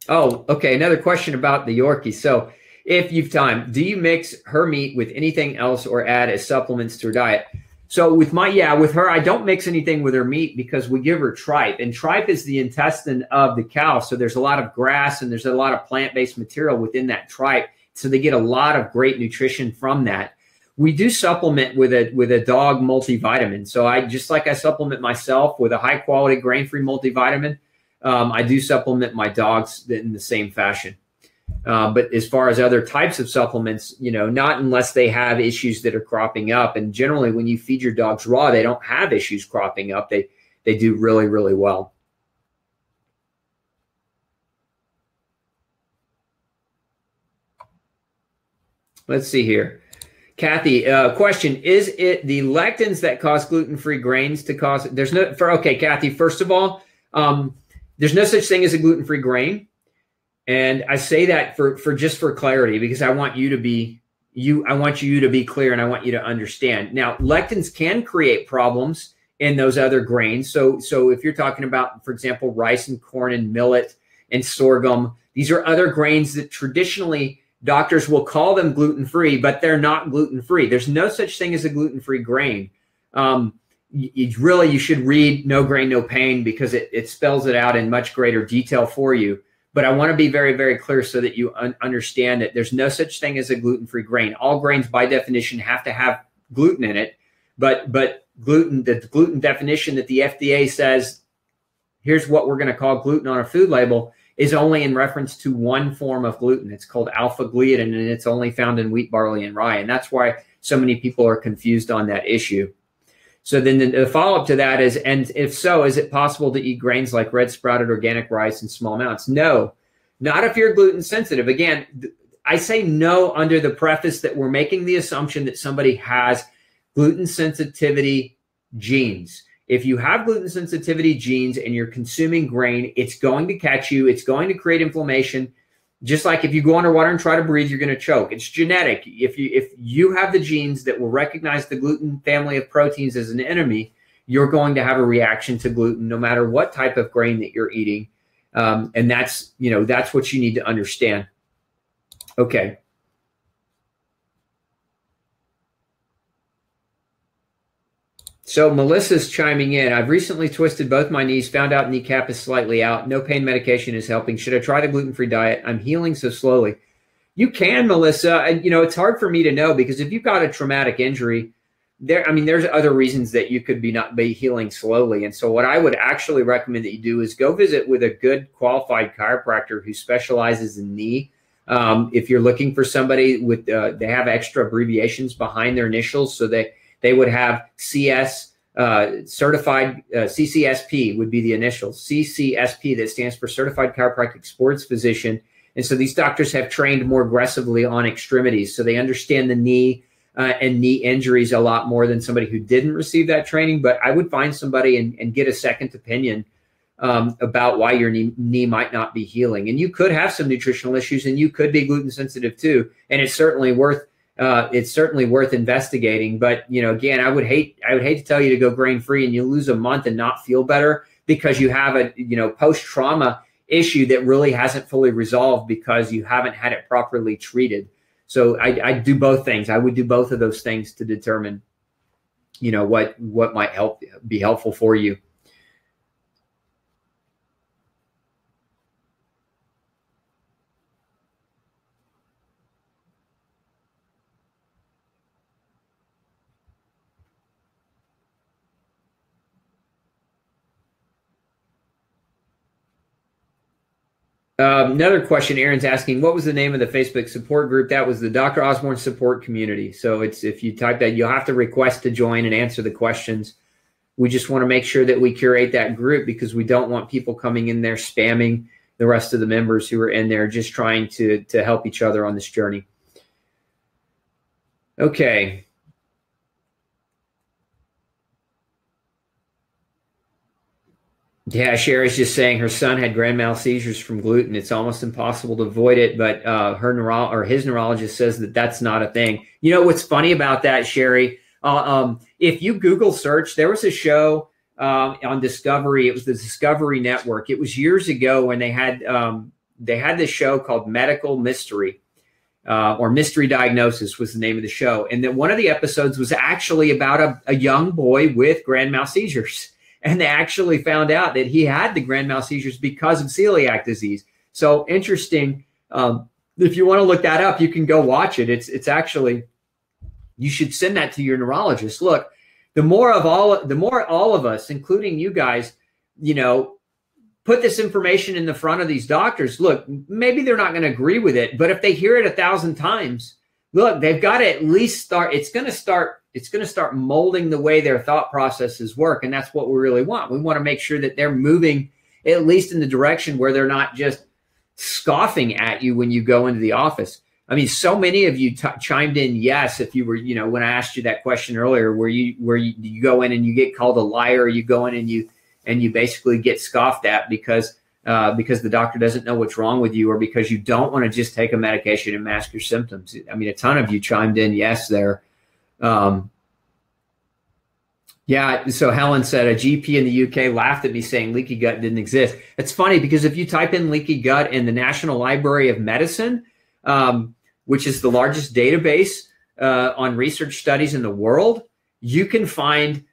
Oh, okay. Another question about the Yorkie. So if you've time, do you mix her meat with anything else or add as supplements to her diet? So with her, I don't mix anything with her meat because we give her tripe, and tripe is the intestine of the cow. So there's a lot of grass and there's a lot of plant-based material within that tripe. So they get a lot of great nutrition from that. We do supplement with a dog multivitamin. So I supplement myself with a high quality grain-free multivitamin. I do supplement my dogs in the same fashion. But as far as other types of supplements, you know, not unless they have issues that are cropping up. And generally, when you feed your dogs raw, they don't have issues cropping up. They do really, really well. Let's see here. Kathy, question: is it the lectins that cause gluten-free grains to cause? Okay, Kathy. First of all, there's no such thing as a gluten-free grain. And I say that for clarity, because I want you to be clear, and I want you to understand. Now, lectins can create problems in those other grains. So if you're talking about, for example, rice and corn and millet and sorghum, these are other grains that traditionally doctors will call them gluten-free, but they're not gluten-free. There's no such thing as a gluten-free grain. you should read No Grain, No Pain, because it spells it out in much greater detail for you. But I want to be very, very clear so that you understand that there's no such thing as a gluten-free grain. All grains, by definition, have to have gluten in it. But gluten, the gluten definition that the FDA says, here's what we're going to call gluten on a food label, is only in reference to one form of gluten. It's called alpha-gliadin, and it's only found in wheat, barley, and rye. And that's why so many people are confused on that issue. So then the follow-up to that is, and if so, is it possible to eat grains like red sprouted organic rice in small amounts? No, not if you're gluten sensitive. Again, I say no under the preface that we're making the assumption that somebody has gluten sensitivity genes. If you have gluten sensitivity genes and you're consuming grain, it's going to catch you. It's going to create inflammation. Just like if you go underwater and try to breathe, you're going to choke. It's genetic. If you have the genes that will recognize the gluten family of proteins as an enemy, you're going to have a reaction to gluten no matter what type of grain that you're eating. And that's what you need to understand. Okay. So Melissa's chiming in. I've recently twisted both my knees, found out kneecap is slightly out. No pain medication is helping. Should I try the gluten-free diet? I'm healing so slowly. You can, Melissa. And, it's hard for me to know because if you've got a traumatic injury, there's other reasons that you could not be healing slowly. And so what I would actually recommend that you do is go visit with a good qualified chiropractor who specializes in knee. If you're looking for somebody with, they have extra abbreviations behind their initials, so they would have CS certified, CCSP would be the initials, CCSP, that stands for Certified Chiropractic Sports Physician. And so these doctors have trained more aggressively on extremities. So they understand the knee and knee injuries a lot more than somebody who didn't receive that training. But I would find somebody and get a second opinion about why your knee might not be healing. And you could have some nutritional issues and you could be gluten sensitive too. And it's certainly worth investigating. But, again, I would hate to tell you to go grain free and you lose a month and not feel better because you have a, post-trauma issue that really hasn't fully resolved because you haven't had it properly treated. So I do both things. I would do both of those things to determine, what might be helpful for you. Another question, Aaron's asking, what was the name of the Facebook support group? That was the Dr. Osborne support community. So if you type that, you'll have to request to join and answer the questions. We just want to make sure that we curate that group because we don't want people coming in there spamming the rest of the members who are in there just trying to help each other on this journey. Okay. Yeah, Sherry's just saying her son had grand mal seizures from gluten. It's almost impossible to avoid it, but his neurologist says that that's not a thing. You know what's funny about that, Sherry? If you Google search, there was a show on Discovery. It was the Discovery Network. It was years ago when they had this show called Medical Mystery, or Mystery Diagnosis was the name of the show. And then one of the episodes was actually about a young boy with grand mal seizures. And they actually found out that he had the grand mal seizures because of celiac disease. So interesting. If you want to look that up, you can go watch it. It's actually, you should send that to your neurologist. Look, the more all of us, including you guys, put this information in the front of these doctors. Look, maybe they're not going to agree with it, but if they hear it 1,000 times, look, they've got to at least start. It's going to start molding the way their thought processes work. And that's what we really want. We want to make sure that they're moving at least in the direction where they're not just scoffing at you when you go into the office. I mean, so many of you chimed in yes. If you were, when I asked you that question earlier, where you go in and you get called a liar, or you go in and you basically get scoffed at because the doctor doesn't know what's wrong with you, or because you don't want to just take a medication and mask your symptoms. I mean, a ton of you chimed in yes there. Yeah, so Helen said a GP in the UK laughed at me saying leaky gut didn't exist. It's funny because if you type in leaky gut in the National Library of Medicine, which is the largest database on research studies in the world, you can find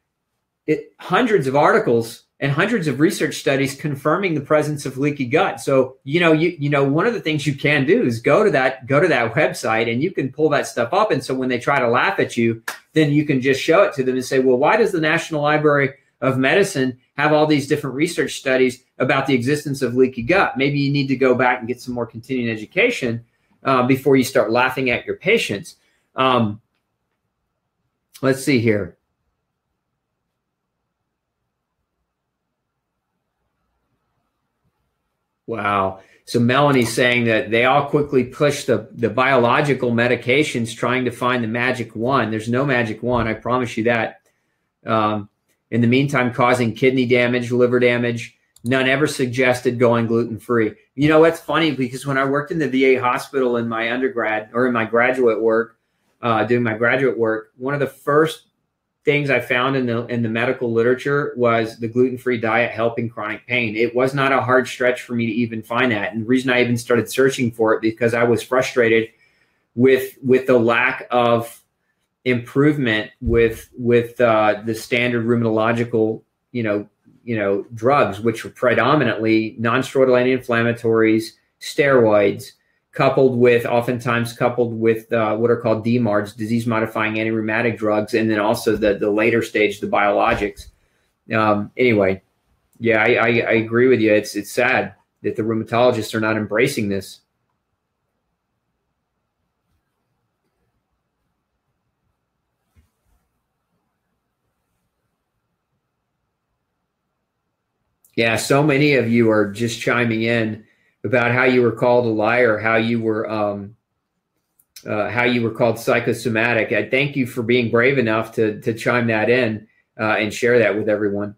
hundreds of articles and hundreds of research studies confirming the presence of leaky gut. So, one of the things you can do is go to that website, and you can pull that stuff up. And so when they try to laugh at you, then you can just show it to them and say, well, why does the National Library of Medicine have all these different research studies about the existence of leaky gut? Maybe you need to go back and get some more continuing education before you start laughing at your patients. Let's see here. Wow. So Melanie's saying that they all quickly push the biological medications trying to find the magic one. There's no magic one, I promise you that. In the meantime, causing kidney damage, liver damage. None ever suggested going gluten-free. You know, it's funny because when I worked in the VA hospital in my undergrad or in my graduate work, doing my graduate work, one of the first things I found in the medical literature was the gluten-free diet helping chronic pain. It was not a hard stretch for me to even find that. And the reason I even started searching for it because I was frustrated with the lack of improvement with the standard rheumatological, drugs, which were predominantly non-steroidal anti-inflammatories, steroids, oftentimes coupled with what are called DMARDs, disease-modifying anti-rheumatic drugs, and then also the later stage, the biologics. Anyway, yeah, I agree with you. It's sad that the rheumatologists are not embracing this. Yeah, so many of you are just chiming in about how you were called a liar, how you were called psychosomatic. I thank you for being brave enough to chime that in and share that with everyone.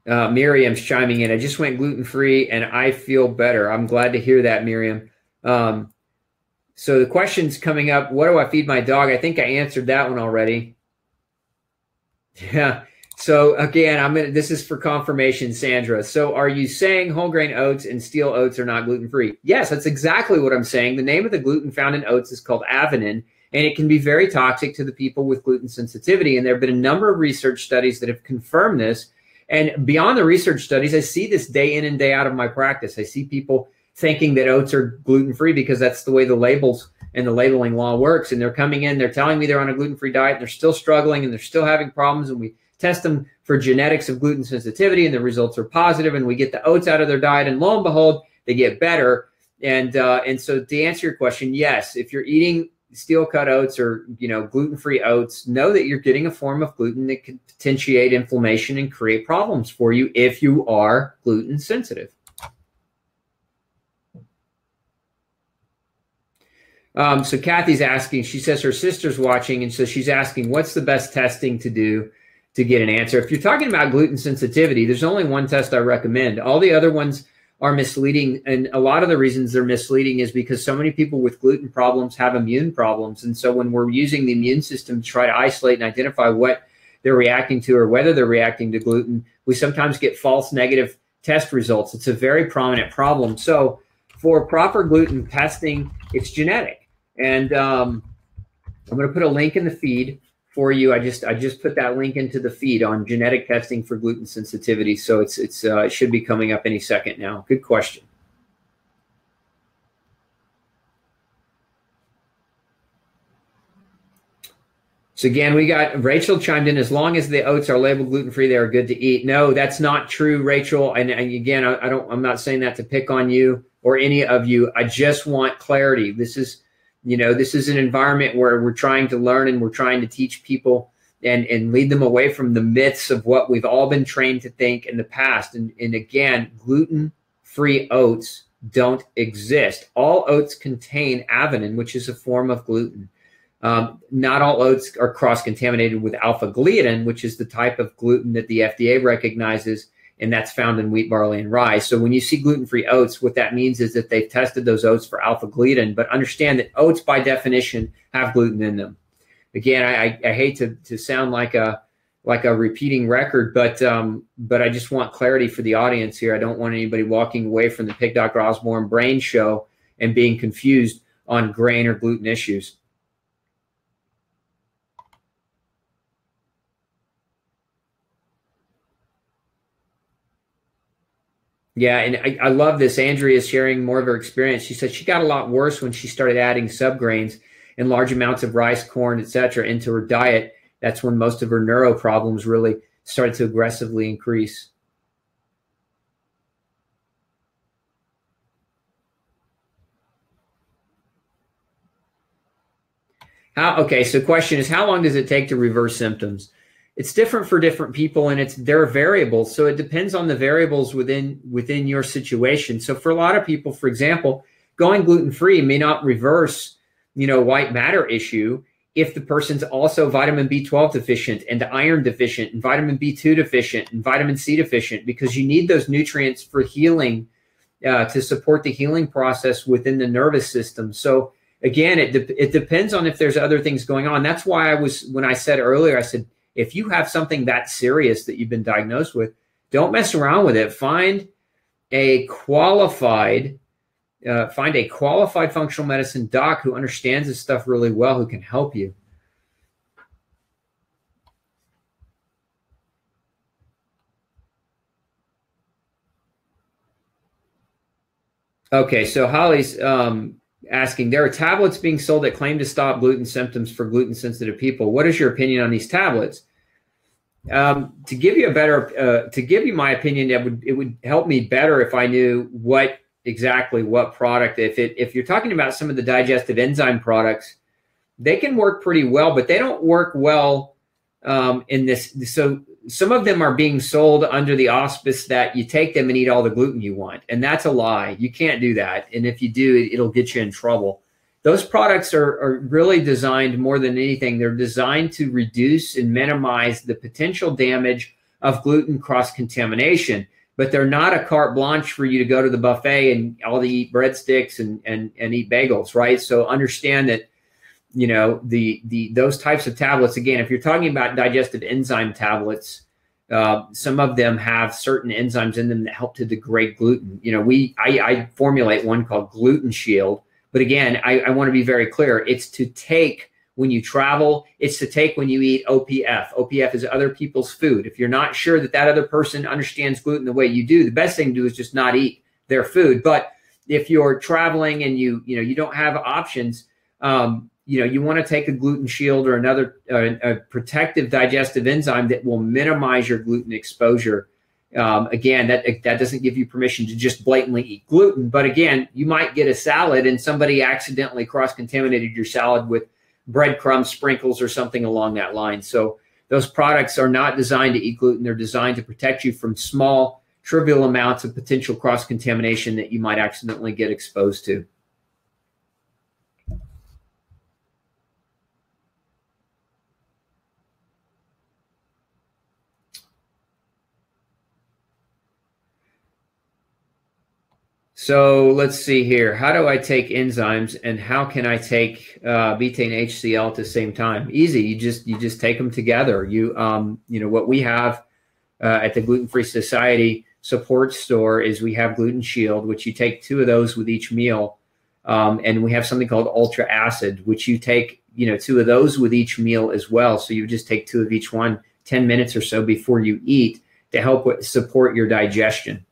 Miriam's chiming in. I just went gluten-free and I feel better. I'm glad to hear that, Miriam. So the question's coming up, what do I feed my dog? I think I answered that one already. Yeah. So again, this is for confirmation, Sandra. So are you saying whole grain oats and steel oats are not gluten-free? Yes, that's exactly what I'm saying. The name of the gluten found in oats is called avenin, and it can be very toxic to the people with gluten sensitivity. And there have been a number of research studies that have confirmed this. And beyond the research studies, I see this day in and day out of my practice. I see people thinking that oats are gluten-free because that's the way the labels and the labeling law works. And they're coming in, they're telling me they're on a gluten-free diet, and they're still struggling, and they're still having problems. And we test them for genetics of gluten sensitivity, and the results are positive, and we get the oats out of their diet, and lo and behold, they get better. And so to answer your question, yes, if you're eating steel-cut oats or gluten-free oats, know that you're getting a form of gluten that can potentiate inflammation and create problems for you if you are gluten sensitive. So Kathy's asking, she says her sister's watching, and so she's asking, what's the best testing to do to get an answer? If you're talking about gluten sensitivity, there's only one test I recommend. All the other ones are misleading, and a lot of the reasons they're misleading is because so many people with gluten problems have immune problems. And so when we're using the immune system to try to isolate and identify what they're reacting to or whether they're reacting to gluten, we sometimes get false negative test results. It's a very prominent problem. So for proper gluten testing, it's genetic. And I'm going to put a link in the feed for you. I just put that link into the feed on genetic testing for gluten sensitivity. So it should be coming up any second now. Good question. So again, we got Rachel chimed in. As long as the oats are labeled gluten-free, they are good to eat. No, that's not true, Rachel. And again, I'm not saying that to pick on you or any of you. I just want clarity. This is an environment where we're trying to learn and we're trying to teach people and lead them away from the myths of what we've all been trained to think in the past. And again, gluten-free oats don't exist. All oats contain avenin, which is a form of gluten. Not all oats are cross-contaminated with alpha-gliadin, which is the type of gluten that the FDA recognizes, and that's found in wheat, barley, and rye. So when you see gluten-free oats, what that means is that they've tested those oats for alpha-gliadin, but understand that oats, by definition, have gluten in them. Again, I hate to sound like a repeating record, but I just want clarity for the audience here. I don't want anybody walking away from the Pick Dr. Osborne Brain Show and being confused on grain or gluten issues. Yeah, and I love this. Andrea is sharing more of her experience. She said she got a lot worse when she started adding subgrains and large amounts of rice, corn, etc. into her diet. That's when most of her neuro problems really started to aggressively increase. Okay, so question is, how long does it take to reverse symptoms? It's different for different people, and there are variables. So it depends on the variables within your situation. So for a lot of people, for example, going gluten-free may not reverse, white matter issue if the person's also vitamin B12 deficient and iron deficient and vitamin B2 deficient and vitamin C deficient, because you need those nutrients for healing, to support the healing process within the nervous system. So again, it depends on if there's other things going on. That's why when I said earlier, I said, if you have something that serious that you've been diagnosed with, don't mess around with it. Find a qualified functional medicine doc who understands this stuff really well, who can help you. Okay, so Holly's asking, there are tablets being sold that claim to stop gluten symptoms for gluten-sensitive people. What is your opinion on these tablets? To give you my opinion, it would help me better if I knew exactly what product. If you're talking about some of the digestive enzyme products, they can work pretty well, but they don't work well in this. So some of them are being sold under the auspice that you take them and eat all the gluten you want. And that's a lie. You can't do that. And if you do, it'll get you in trouble. Those products are really designed, more than anything, they're designed to reduce and minimize the potential damage of gluten cross-contamination. But they're not a carte blanche for you to go to the buffet and all eat breadsticks and eat bagels, right? So understand that, those types of tablets, again, if you're talking about digestive enzyme tablets, some of them have certain enzymes in them that help to degrade gluten. I formulate one called Gluten Shield. But again, I want to be very clear. It's to take when you travel. It's to take when you eat OPF. OPF is other people's food. If you're not sure that other person understands gluten the way you do, the best thing to do is just not eat their food. But if you're traveling and you don't have options, you want to take a Gluten Shield or another a protective digestive enzyme that will minimize your gluten exposure. Again, that doesn't give you permission to just blatantly eat gluten. But again, you might get a salad and somebody accidentally cross-contaminated your salad with breadcrumbs, sprinkles, or something along that line. So those products are not designed to eat gluten. They're designed to protect you from small, trivial amounts of potential cross-contamination that you might accidentally get exposed to. So let's see here. How do I take enzymes, and how can I take betaine HCl at the same time? Easy. You just take them together. What we have at the Gluten-Free Society support store is we have Gluten Shield, which you take 2 of those with each meal, and we have something called Ultra Acid, which you take 2 of those with each meal as well. So you just take 2 of each one 10 minutes or so before you eat to help support your digestion.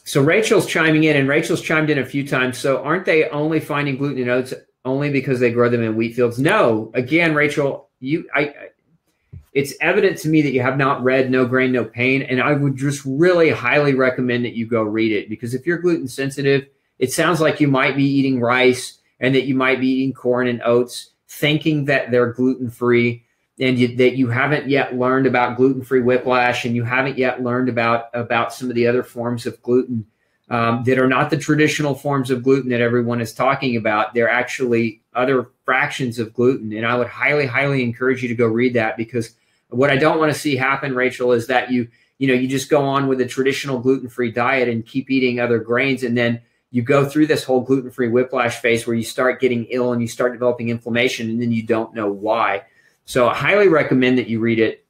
So Rachel's chiming in, and Rachel's chimed in a few times. So aren't they only finding gluten in oats only because they grow them in wheat fields? No. Again, Rachel, it's evident to me that you have not read No Grain, No Pain, and I would just really highly recommend that you go read it, because if you're gluten sensitive, it sounds like you might be eating rice and that you might be eating corn and oats, thinking that they're gluten-free, and that you haven't yet learned about gluten-free whiplash, and you haven't yet learned about some of the other forms of gluten that are not the traditional forms of gluten that everyone is talking about. They're actually other fractions of gluten, and I would highly, highly encourage you to go read that, because what I don't want to see happen, Rachel, is that you just go on with a traditional gluten-free diet and keep eating other grains, and then you go through this whole gluten-free whiplash phase where you start getting ill and you start developing inflammation, and then you don't know why. So I highly recommend that you read it.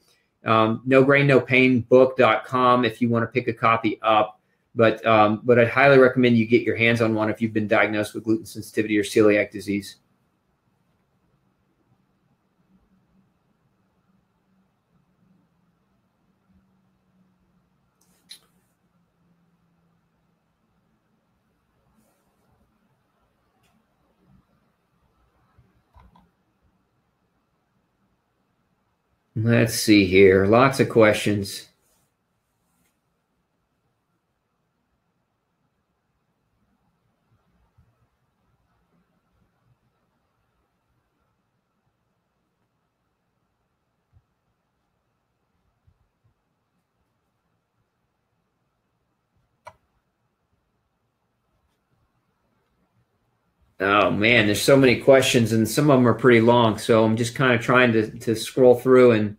No Grain, No Pain book.com if you want to pick a copy up. But I'd highly recommend you get your hands on one if you've been diagnosed with gluten sensitivity or celiac disease. Let's see here. Lots of questions. Oh man, there's so many questions and some of them are pretty long. So I'm just kind of trying to scroll through and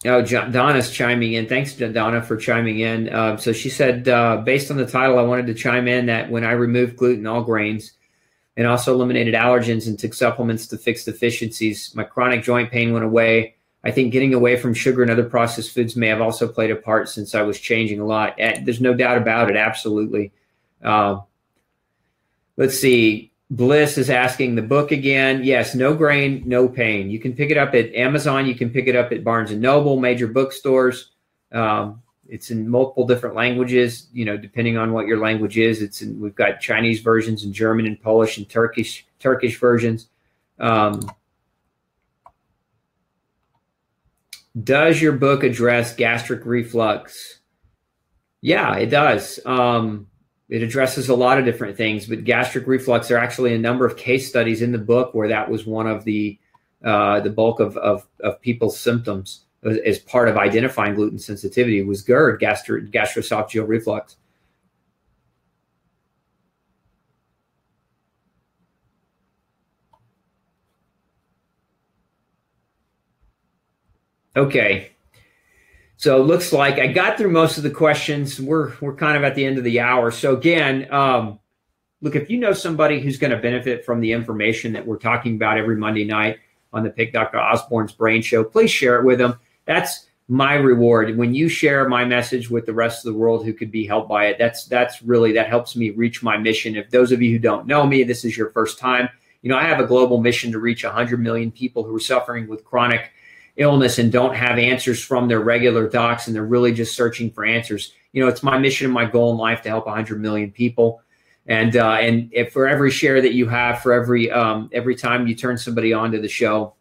oh, Donna's chiming in. Thanks, Donna, for chiming in. So she said, based on the title, I wanted to chime in that when I removed gluten, all grains, and also eliminated allergens and took supplements to fix deficiencies, my chronic joint pain went away. I think getting away from sugar and other processed foods may have also played a part since I was changing a lot. There's no doubt about it. Absolutely. Let's see. Bliss is asking the book again. Yes, No Grain, No Pain. You can pick it up at Amazon. You can pick it up at Barnes & Noble, major bookstores. It's in multiple different languages, you know, depending on what your language is. We've got Chinese versions and German and Polish and Turkish versions. Does your book address gastric reflux? Yeah, it does. It addresses a lot of different things, but gastric reflux, there are actually a number of case studies in the book where that was one of the bulk of people's symptoms as part of identifying gluten sensitivity was GERD, gastroesophageal reflux. Okay. So it looks like I got through most of the questions. We're kind of at the end of the hour. So again, look, if you know somebody who's going to benefit from the information that we're talking about every Monday night on the Pick Dr. Osborne's Brain Show, please share it with them. That's my reward. When you share my message with the rest of the world who could be helped by it, that helps me reach my mission. If those of you who don't know me, this is your first time, you know, I have a global mission to reach 100 million people who are suffering with chronic illness and don't have answers from their regular docs, and they're really just searching for answers. You know, it's my mission and my goal in life to help 100 million people. And if for every share that you have, for every time you turn somebody on to the show,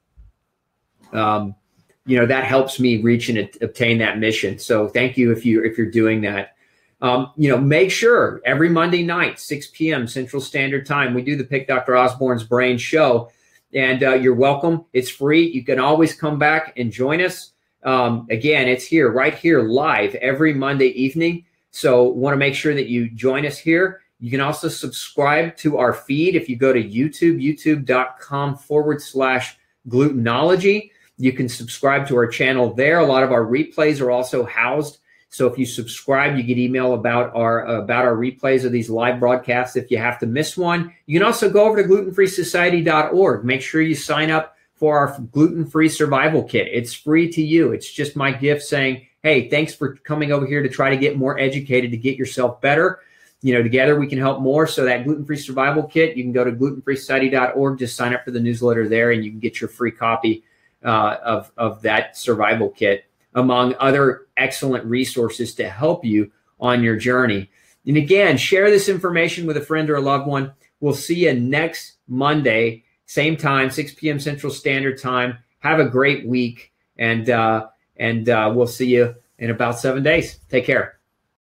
you know, that helps me reach and obtain that mission. So thank you if you're doing that. You know, make sure every Monday night, 6 p.m. Central Standard Time, we do the Pick Dr. Osborne's Brain Show. And you're welcome. It's free. You can always come back and join us. Again, it's here, right here, live every Monday evening. So want to make sure that you join us here. You can also subscribe to our feed. If you go to YouTube, youtube.com/glutenology, you can subscribe to our channel there. A lot of our replays are also housed. So if you subscribe, you get email about our replays of these live broadcasts if you have to miss one. You can also go over to glutenfreesociety.org. Make sure you sign up for our gluten-free survival kit. It's free to you. It's just my gift saying, hey, thanks for coming over here to try to get more educated, to get yourself better. You know, together we can help more. So that gluten-free survival kit, you can go to glutenfreesociety.org, just sign up for the newsletter there, and you can get your free copy of that survival kit, among other excellent resources to help you on your journey. And again, share this information with a friend or a loved one. We'll see you next Monday, same time, 6 p.m. Central Standard Time. Have a great week, and we'll see you in about 7 days. Take care.